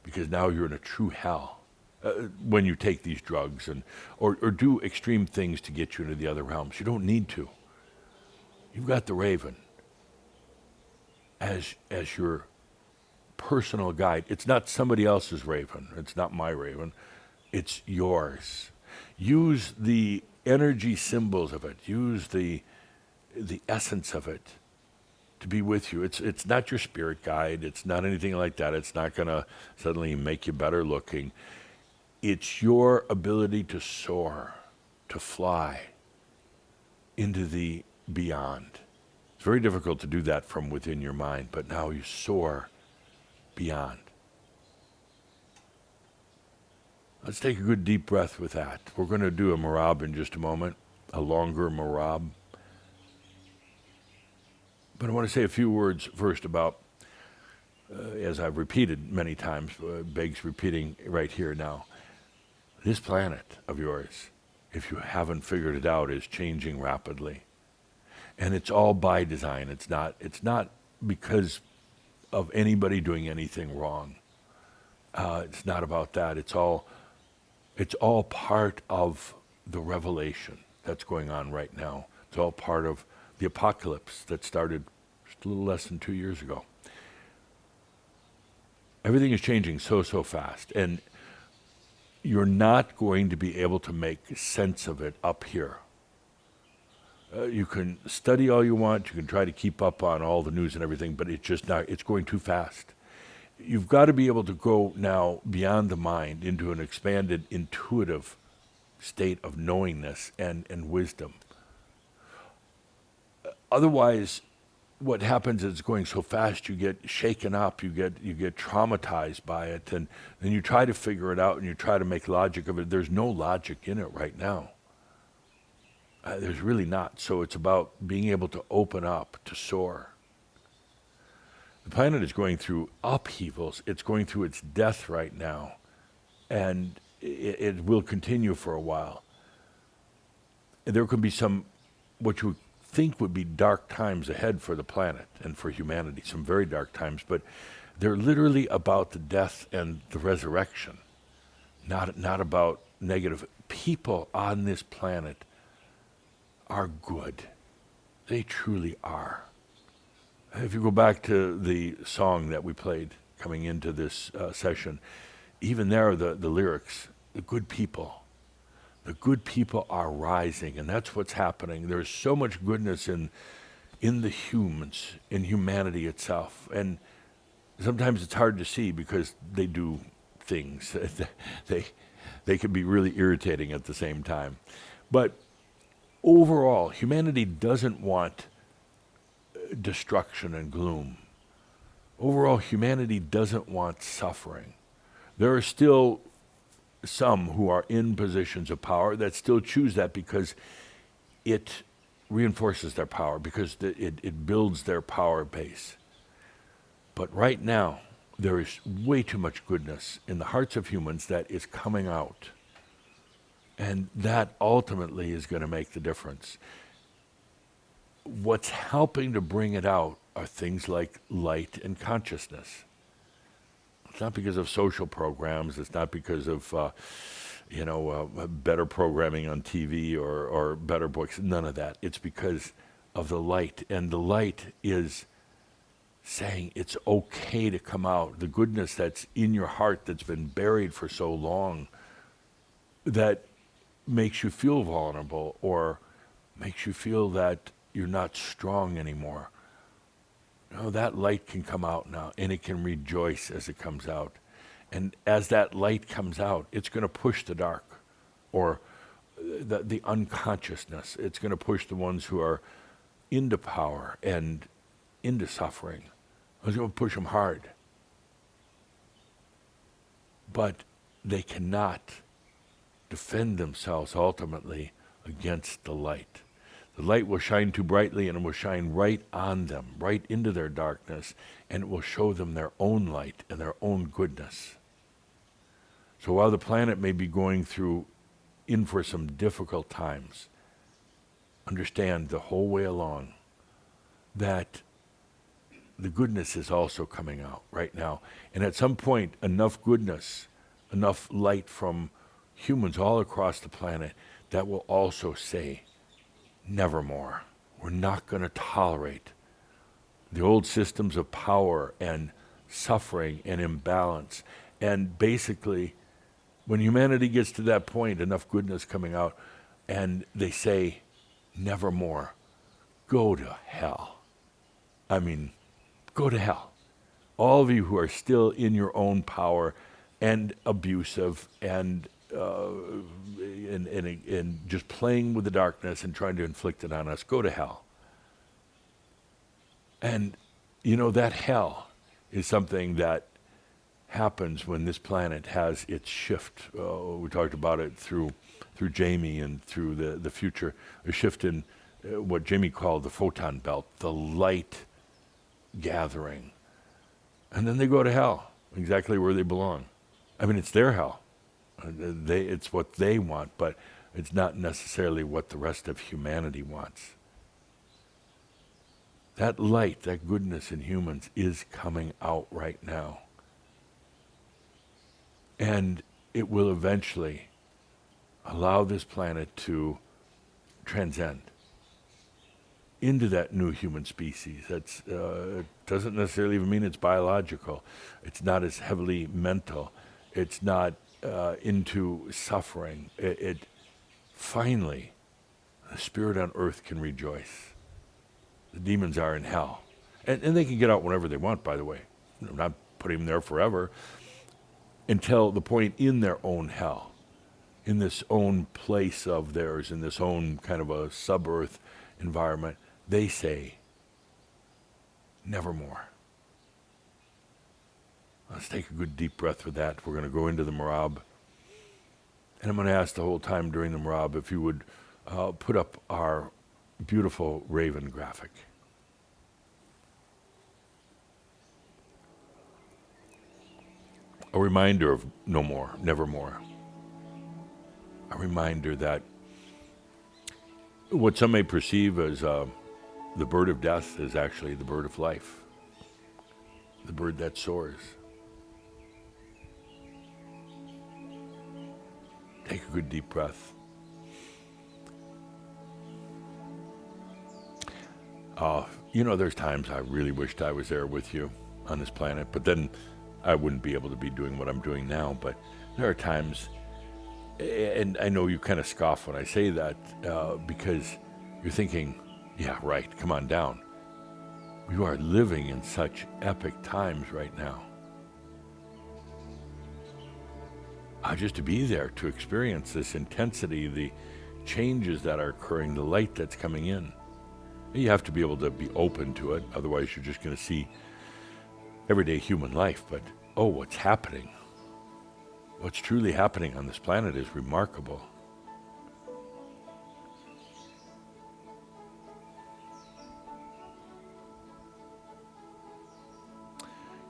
because now you're in a true hell when you take these drugs or do extreme things to get you into the other realms. You don't need to. You've got the raven as your personal guide. It's not somebody else's raven. It's not my raven. It's yours. Use the energy symbols of it. Use the essence of it to be with you. It's not your spirit guide. It's not anything like that. It's not going to suddenly make you better looking. It's your ability to soar, to fly into the beyond. It's very difficult to do that from within your mind, but now you soar beyond. Let's take a good deep breath with that. We're going to do a marab in just a moment, a longer marab. But I want to say a few words first about, as I've repeated many times, begs repeating right here now. This planet of yours, if you haven't figured it out, is changing rapidly. And it's all by design. It's not because of anybody doing anything wrong. It's not about that. It's all part of the revelation that's going on right now. It's all part of the apocalypse that started just a little less than 2 years ago. Everything is changing so fast, and you're not going to be able to make sense of it up here. You can study all you want, you can try to keep up on all the news and everything, but it's going too fast. You've got to be able to go now beyond the mind into an expanded, intuitive state of knowingness and wisdom. Otherwise, what happens is it's going so fast, you get shaken up, you get traumatized by it, and then you try to figure it out and you try to make logic of it. There's no logic in it right now. There's really not. So it's about being able to open up, to soar. The planet is going through upheavals. It's going through its death right now, and it will continue for a while. And there could be some, what you think would be dark times ahead for the planet and for humanity, some very dark times, but they're literally about the death and the resurrection, not about negative. People on this planet are good. They truly are. If you go back to the song that we played coming into this session, even there, the lyrics, the good people are rising, and that's what's happening. There's so much goodness in the humans, in humanity itself, and sometimes it's hard to see because they do things. They can be really irritating at the same time. But overall, humanity doesn't want destruction and gloom. Overall, humanity doesn't want suffering. There are still some who are in positions of power that still choose that because it reinforces their power, because it builds their power base. But right now, there is way too much goodness in the hearts of humans that is coming out. And that ultimately is going to make the difference. What's helping to bring it out are things like light and consciousness. It's not because of social programs. It's not because of, better programming on TV or better books. None of that. It's because of the light. And the light is saying it's okay to come out. The goodness that's in your heart that's been buried for so long, that makes you feel vulnerable or makes you feel that you're not strong anymore. That light can come out now, and it can rejoice as it comes out. And as that light comes out, it's going to push the dark or the unconsciousness. It's going to push the ones who are into power and into suffering. It's going to push them hard. But they cannot defend themselves ultimately against the light. The light will shine too brightly, and it will shine right on them, right into their darkness, and it will show them their own light and their own goodness. So while the planet may be going in for some difficult times, understand the whole way along that the goodness is also coming out right now. And at some point, enough goodness, enough light from humans all across the planet that will also say, nevermore. We're not going to tolerate the old systems of power and suffering and imbalance. And basically, when humanity gets to that point, enough goodness coming out, and they say, nevermore, go to hell. I mean, go to hell. All of you who are still in your own power and abusive and just playing with the darkness and trying to inflict it on us, go to hell. And, that hell is something that happens when this planet has its shift. We talked about it through Jamie and through the future, a shift in what Jamie called the photon belt, the light gathering. And then they go to hell, exactly where they belong. I mean, it's their hell. It's what they want, but it's not necessarily what the rest of humanity wants. That light, that goodness in humans is coming out right now. And it will eventually allow this planet to transcend into that new human species. That's it doesn't necessarily even mean it's biological. It's not as heavily mental. It's not into suffering. It finally, the spirit on earth can rejoice. The demons are in hell. And they can get out whenever they want, by the way. I'm not putting them there forever. Until the point in their own hell, in this own place of theirs, in this own kind of a sub-earth environment, they say, nevermore. Let's take a good deep breath with that. We're going to go into the Marab. And I'm going to ask the whole time during the Marab if you would put up our beautiful raven graphic. A reminder of no more, nevermore. A reminder that what some may perceive as the bird of death is actually the bird of life, the bird that soars. Take a good deep breath. There's times I really wished I was there with you on this planet, but then I wouldn't be able to be doing what I'm doing now. But there are times, and I know you kind of scoff when I say that, because you're thinking, yeah, right, come on down. You are living in such epic times right now. Just to be there, to experience this intensity, the changes that are occurring, the light that's coming in. You have to be able to be open to it, otherwise you're just going to see everyday human life. But, what's happening? What's truly happening on this planet is remarkable.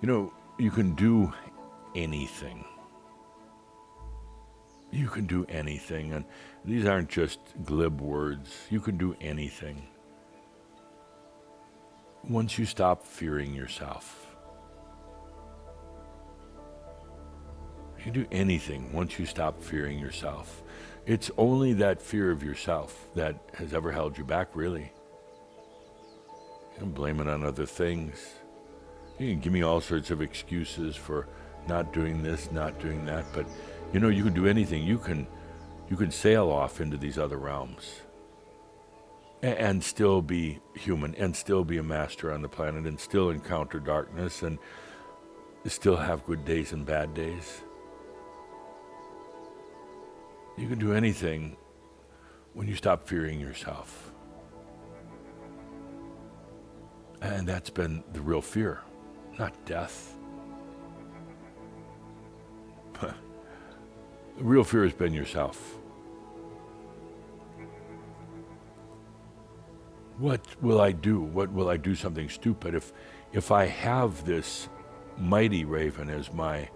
You can do anything. You can do anything, and these aren't just glib words. You can do anything. Once you stop fearing yourself. You can do anything once you stop fearing yourself. It's only that fear of yourself that has ever held you back, really. You can blame it on other things. You can give me all sorts of excuses for not doing this, not doing that, but you can do anything. You can sail off into these other realms and still be human and still be a master on the planet and still encounter darkness and still have good days and bad days. You can do anything when you stop fearing yourself. And that's been the real fear, not death. The real fear has been yourself. What will I do? What will I do something stupid if I have this mighty raven as my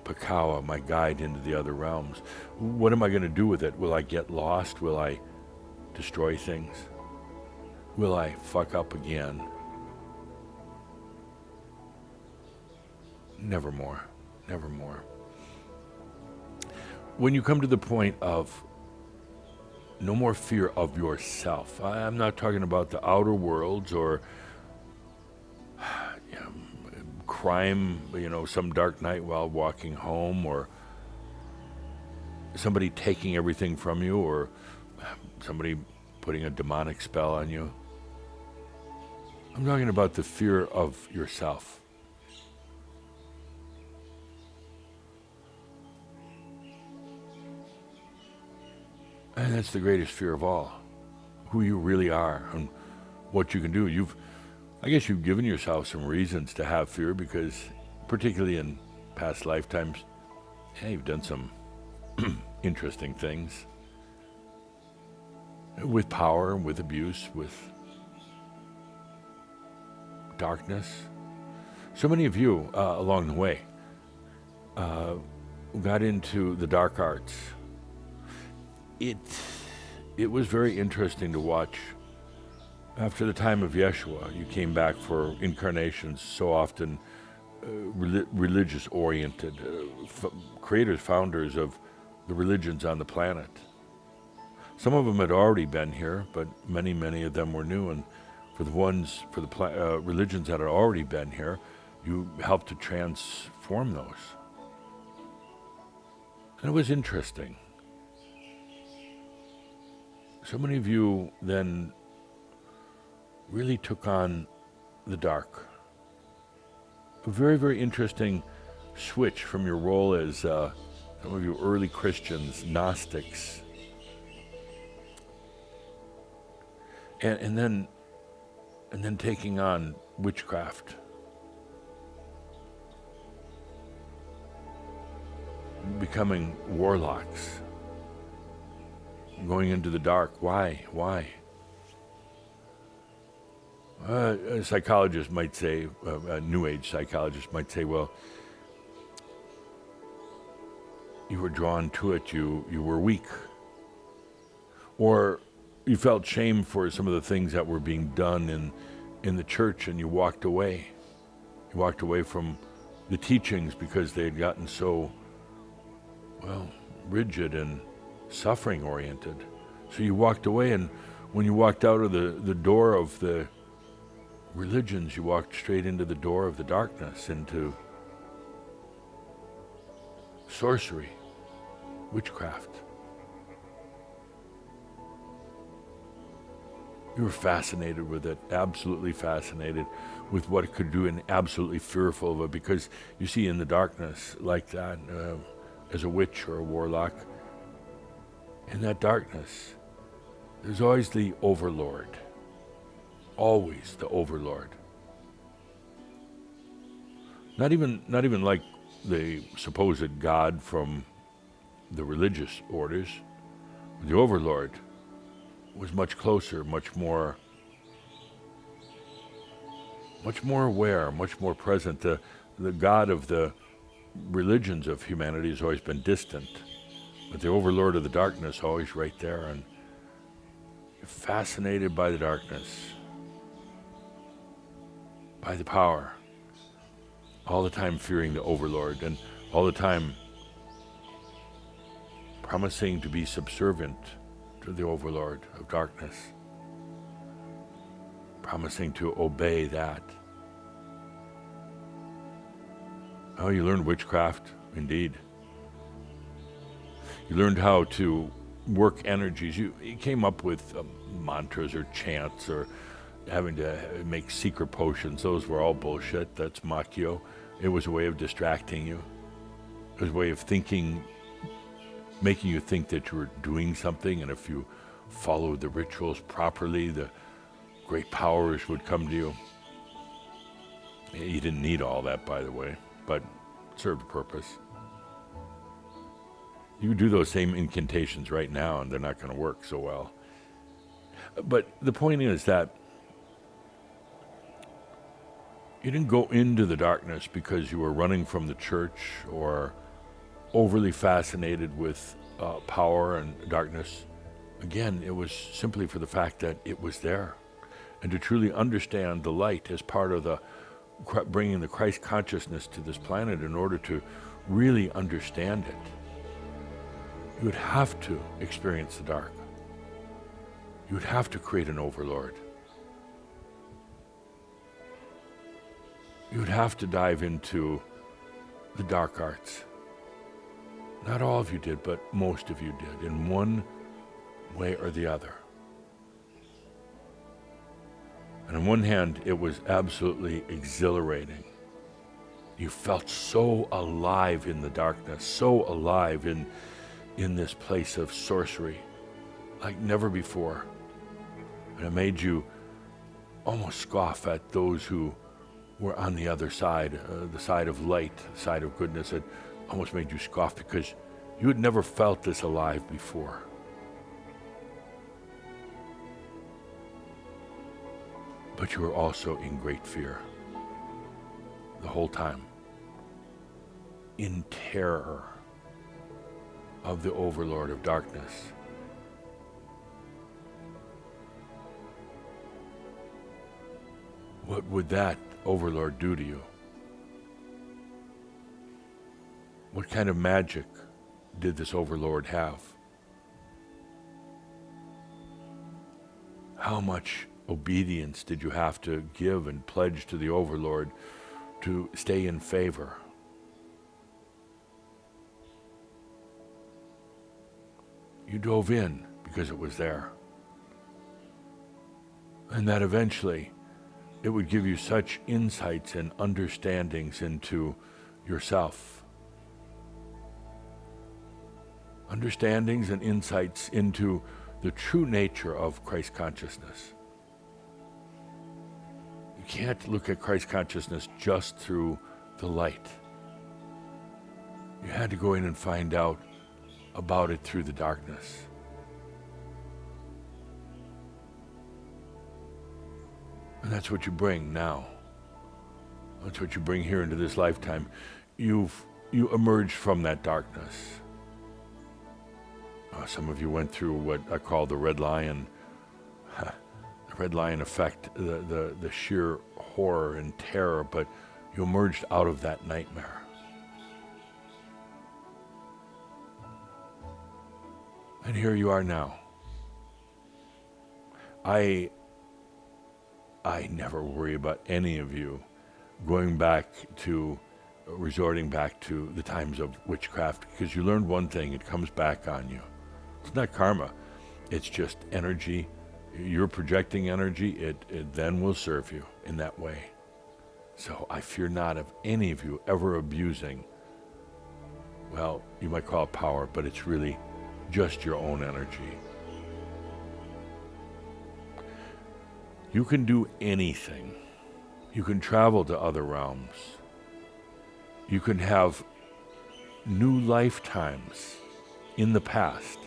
Pakawa, my guide into the other realms? What am I going to do with it? Will I get lost? Will I destroy things? Will I fuck up again? Nevermore. Nevermore. When you come to the point of no more fear of yourself, I'm not talking about the outer worlds or crime, some dark night while walking home, or somebody taking everything from you, or somebody putting a demonic spell on you. I'm talking about the fear of yourself. And that's the greatest fear of all, who you really are and what you can do. I guess you've given yourself some reasons to have fear because, particularly in past lifetimes, you've done some interesting things with power, with abuse, with darkness. So many of you along the way got into the dark arts. It was very interesting to watch. After the time of Yeshua, you came back for incarnations so often religious-oriented, creators, founders of the religions on the planet. Some of them had already been here, but many, many of them were new. And for the religions that had already been here, you helped to transform those. And it was interesting. So many of you then really took on the dark. A very, very interesting switch from your role as some of you early Christians, Gnostics, and then taking on witchcraft. Becoming warlocks. Going into the dark. Why? A psychologist might say, a New Age psychologist might say, well, you were drawn to it, you were weak. Or you felt shame for some of the things that were being done in the church and you walked away. You walked away from the teachings because they had gotten so, rigid and suffering oriented. So you walked away, and when you walked out of the door of the religions, you walked straight into the door of the darkness, into sorcery, witchcraft. You were fascinated with it, absolutely fascinated with what it could do, and absolutely fearful of it, because you see, in the darkness like that, as a witch or a warlock, in that darkness, there's always the overlord. Always the overlord. Not even like the supposed God from the religious orders. The overlord was much closer, much more aware, much more present. The God of the religions of humanity has always been distant, but the overlord of the darkness always right there, and you're fascinated by the darkness, by the power, all the time fearing the overlord, and all the time promising to be subservient to the overlord of darkness, promising to obey that. Oh, you learned witchcraft, indeed. You learned how to work energies. You came up with mantras or chants or having to make secret potions. Those were all bullshit. That's Makyo. It was a way of distracting you. It was a way of thinking, making you think that you were doing something, and if you followed the rituals properly, the great powers would come to you. You didn't need all that, by the way, but it served a purpose. You do those same incantations right now, and they're not going to work so well. But the point is that you didn't go into the darkness because you were running from the church or overly fascinated with power and darkness. Again, it was simply for the fact that it was there. And to truly understand the light as part of the bringing the Christ consciousness to this planet, in order to really understand it, you would have to experience the dark. You would have to create an overlord. You would have to dive into the dark arts. Not all of you did, but most of you did, in one way or the other. And on one hand, it was absolutely exhilarating. You felt so alive in the darkness, so alive in this place of sorcery, like never before. And it made you almost scoff at those who were on the other side, the side of light, the side of goodness. It almost made you scoff because you had never felt this alive before. But you were also in great fear the whole time, in terror of the overlord of darkness. What would that overlord do to you? What kind of magic did this overlord have? How much obedience did you have to give and pledge to the overlord to stay in favor? You dove in because it was there. And that eventually it would give you such insights and understandings into yourself. Understandings and insights into the true nature of Christ consciousness. You can't look at Christ consciousness just through the light. You had to go in and find out about it through the darkness. And that's what you bring now. That's what you bring here into this lifetime. You emerged from that darkness. Some of you went through what I call the red lion, the red lion effect, the sheer horror and terror, but you emerged out of that nightmare. And here you are now. I never worry about any of you resorting back to the times of witchcraft, because you learned one thing: it comes back on you. It's not karma, it's just energy. You're projecting energy, it then will serve you in that way. So I fear not of any of you ever abusing, well, you might call it power, but it's really just your own energy. You can do anything. You can travel to other realms. You can have new lifetimes in the past.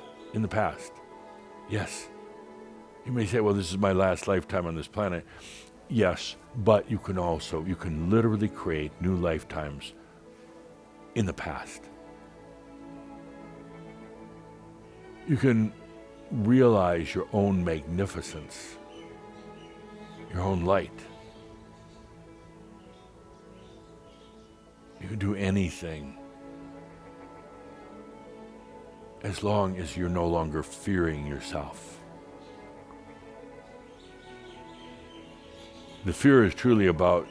Yes. You may say, well, this is my last lifetime on this planet. Yes, but you can literally create new lifetimes in the past. You can realize your own magnificence, your own light. You can do anything as long as you're no longer fearing yourself. The fear is truly about,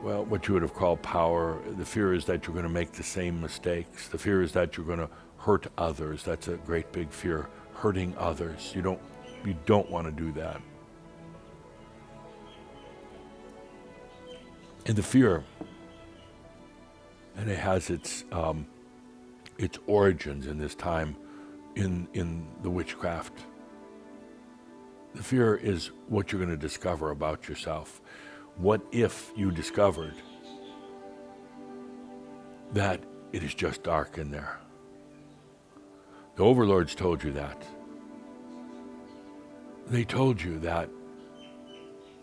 well, what you would have called power. The fear is that you're going to make the same mistakes. The fear is that you're going to hurt others. That's a great big fear, hurting others. You don't want to do that. And the fear, and it has its origins in this time in the witchcraft. The fear is what you're going to discover about yourself. What if you discovered that it is just dark in there? The overlords told you that. They told you that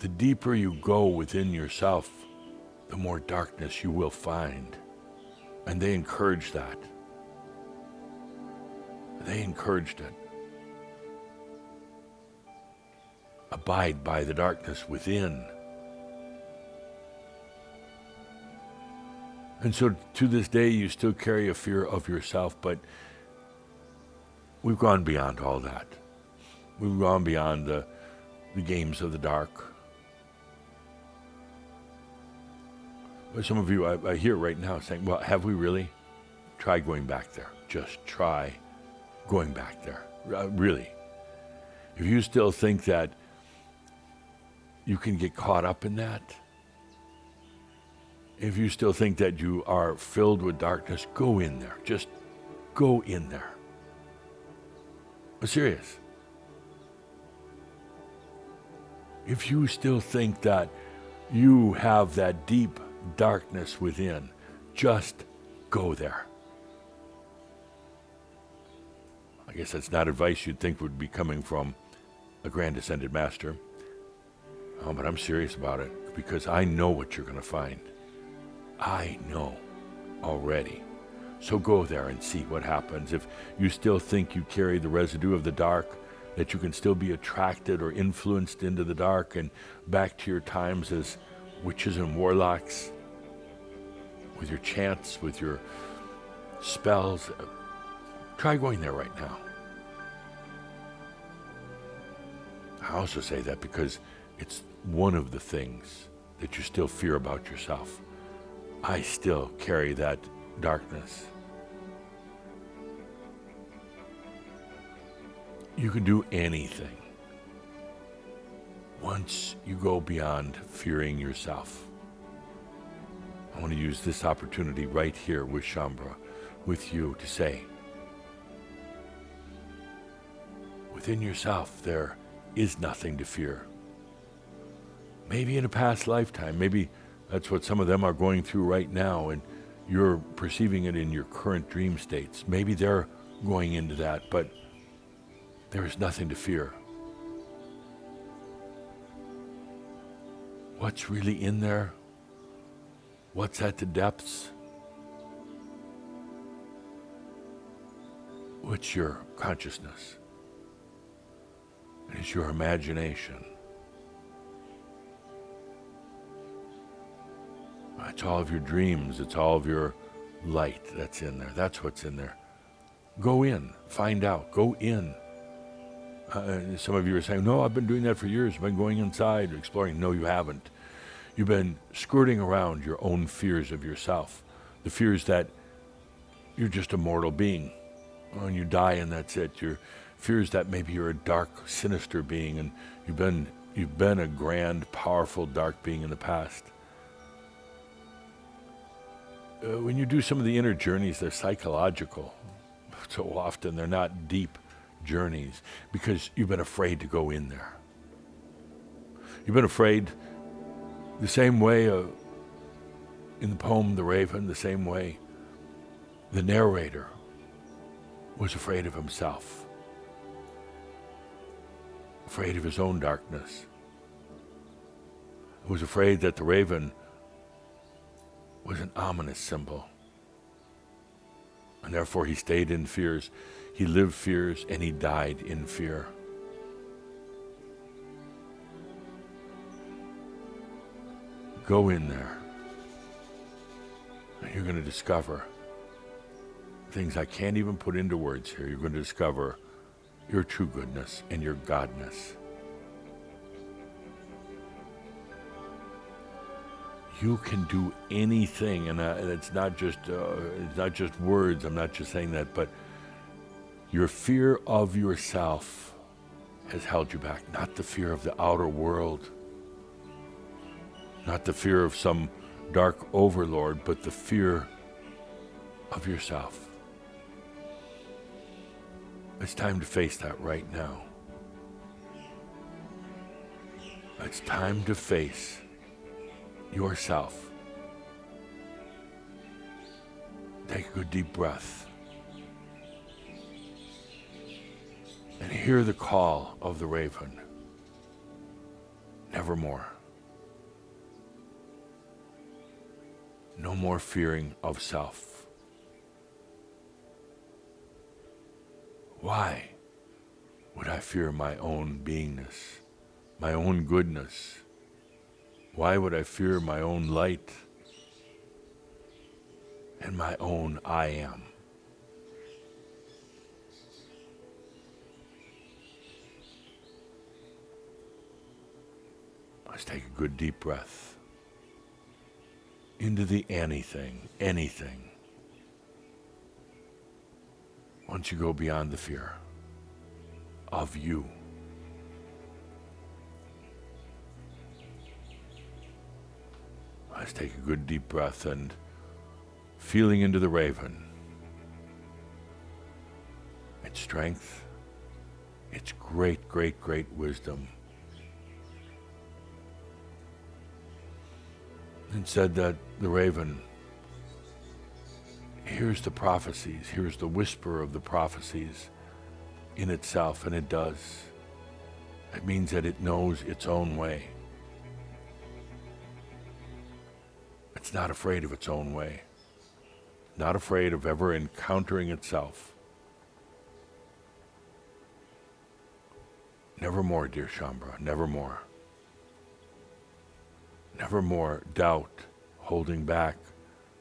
the deeper you go within yourself, the more darkness you will find. And they encouraged that. They encouraged it. Abide by the darkness within. And so to this day, you still carry a fear of yourself, but we've gone beyond all that. We've gone beyond the games of the dark. But some of you, I hear right now saying, well, have we really? Try going back there. Just try going back there. Really. If you still think that you can get caught up in that, if you still think that you are filled with darkness, go in there. Just go in there. I'm serious. if you still think that you have that deep darkness within, just go there. I guess that's not advice you'd think would be coming from a grand ascended master. But I'm serious about it because I know what you're going to find. I know already. So go there and see what happens. If you still think you carry the residue of the dark, that you can still be attracted or influenced into the dark and back to your times as witches and warlocks, with your chants, with your spells, try going there right now. I also say that because it's one of the things that you still fear about yourself. I still carry that darkness. You can do anything once you go beyond fearing yourself. I want to use this opportunity right here with Shaumbra, with you, to say, within yourself there is nothing to fear. Maybe in a past lifetime, maybe that's what some of them are going through right now, and you're perceiving it in your current dream states. Maybe they're going into that, but there is nothing to fear. What's really in there? What's at the depths? What's your consciousness? It is your imagination. It's all of your dreams. It's all of your light that's in there. That's what's in there. Go in. Find out. Go in. Some of you are saying, no, I've been doing that for years. I've been going inside, exploring. No, you haven't. You've been skirting around your own fears of yourself. The fears that you're just a mortal being. When you die and that's it. Your fears that maybe you're a dark, sinister being, and you've been a grand, powerful, dark being in the past. When you do some of the inner journeys, they're psychological. So often they're not deep journeys because you've been afraid to go in there. You've been afraid the same way in the poem The Raven, the same way the narrator was afraid of himself, afraid of his own darkness. He was afraid that the raven was an ominous symbol. And therefore he stayed in fears. He lived fears and he died in fear. Go in there. And you're going to discover things I can't even put into words here. You're going to discover your true goodness and your godness. You can do anything, and it's not just words. I'm not just saying that, but your fear of yourself has held you back. Not the fear of the outer world, not the fear of some dark overlord, but the fear of yourself. It's time to face that right now. It's time to face yourself. Take a good deep breath and hear the call of the raven. Nevermore. No more fearing of self. Why would I fear my own beingness, my own goodness? Why would I fear my own light and my own I am? Let's take a good deep breath into the anything. Once you go beyond the fear of you, let's take a good deep breath and feeling into the raven, its strength, its great, great, great wisdom, and said that the raven hears the prophecies, hears the whisper of the prophecies in itself, and it does. It means that it knows its own way. It's not afraid of its own way, not afraid of ever encountering itself. Nevermore, dear Shaumbra, nevermore. Nevermore doubt, holding back,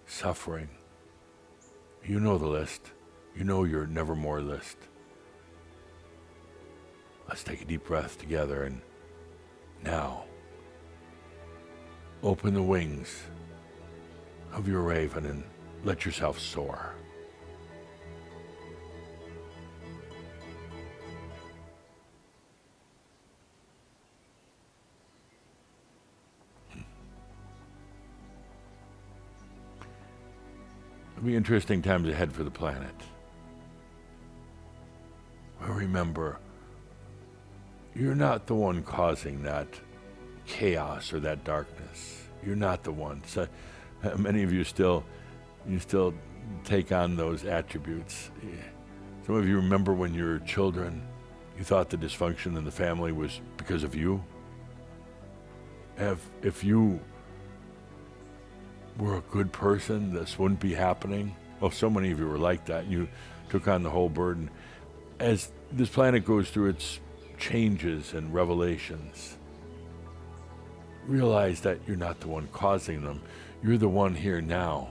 suffering. You know the list. You know your nevermore list. Let's take a deep breath together, and now open the wings of your raven and let yourself soar. It'll be interesting times ahead for the planet. Well, remember, you're not the one causing that chaos or that darkness. You're not the one. So, many of you still take on those attributes. Some of you remember when you were children, you thought the dysfunction in the family was because of you. If you were a good person, this wouldn't be happening. Well, so many of you were like that. You took on the whole burden. As this planet goes through its changes and revelations, realize that you're not the one causing them. You're the one here now,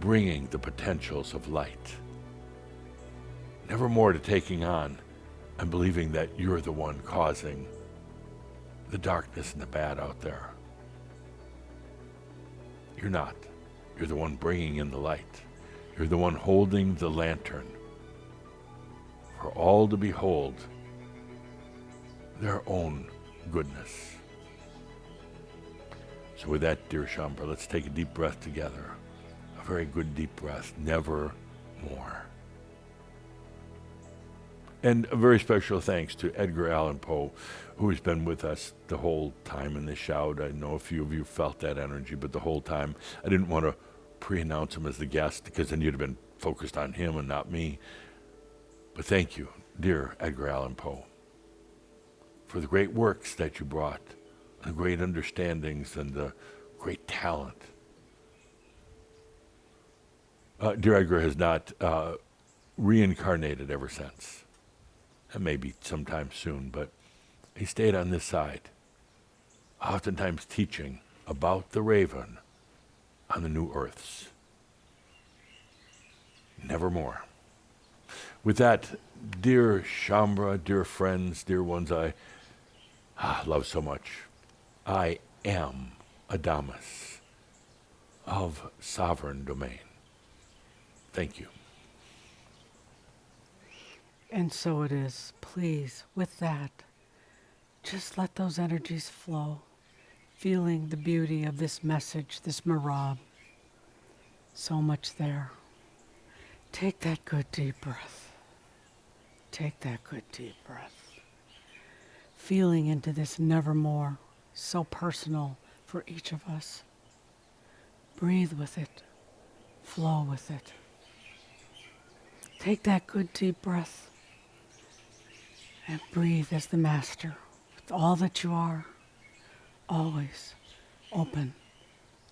bringing the potentials of light. Never more to taking on and believing that you're the one causing the darkness and the bad out there. You're not. You're the one bringing in the light. You're the one holding the lantern for all to behold their own goodness. So with that, dear Shaumbra, let's take a deep breath together. A very good deep breath. Never more. And a very special thanks to Edgar Allan Poe, who has been with us the whole time in this shout. I know a few of you felt that energy, but the whole time I didn't want to pre-announce him as the guest, because then you'd have been focused on him and not me. But thank you, dear Edgar Allan Poe, for the great works that you brought, the great understandings and the great talent. Dear Edgar has not reincarnated ever since. And maybe sometime soon, but he stayed on this side, oftentimes teaching about the raven on the new earths. Nevermore. With that, dear Shaumbra, dear friends, dear ones I love so much, I am Adamus of Sovereign Domain. Thank you. And so it is. Please, with that, just let those energies flow, feeling the beauty of this message, this marab. So much there. Take that good deep breath. Take that good deep breath. Feeling into this nevermore, so personal for each of us. Breathe with it. Flow with it. Take that good deep breath. And breathe as the master, with all that you are, always open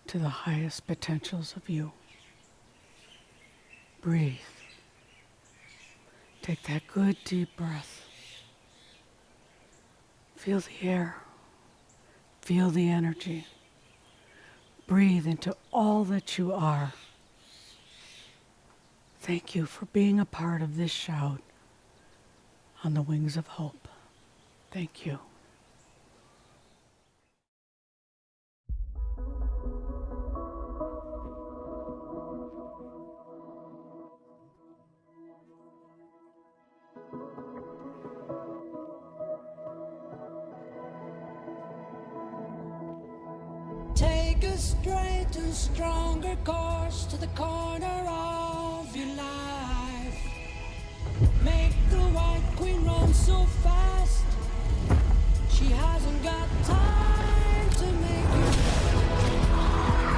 to the highest potentials of you. Breathe. Take that good deep breath. Feel the air. Feel the energy. Breathe into all that you are. Thank you for being a part of this shout on the wings of hope. Thank you. Take a straight and stronger course to the corner of your life. Make the White Queen run so fast, she hasn't got time to make you.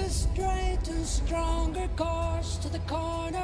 a straight and stronger course to the corner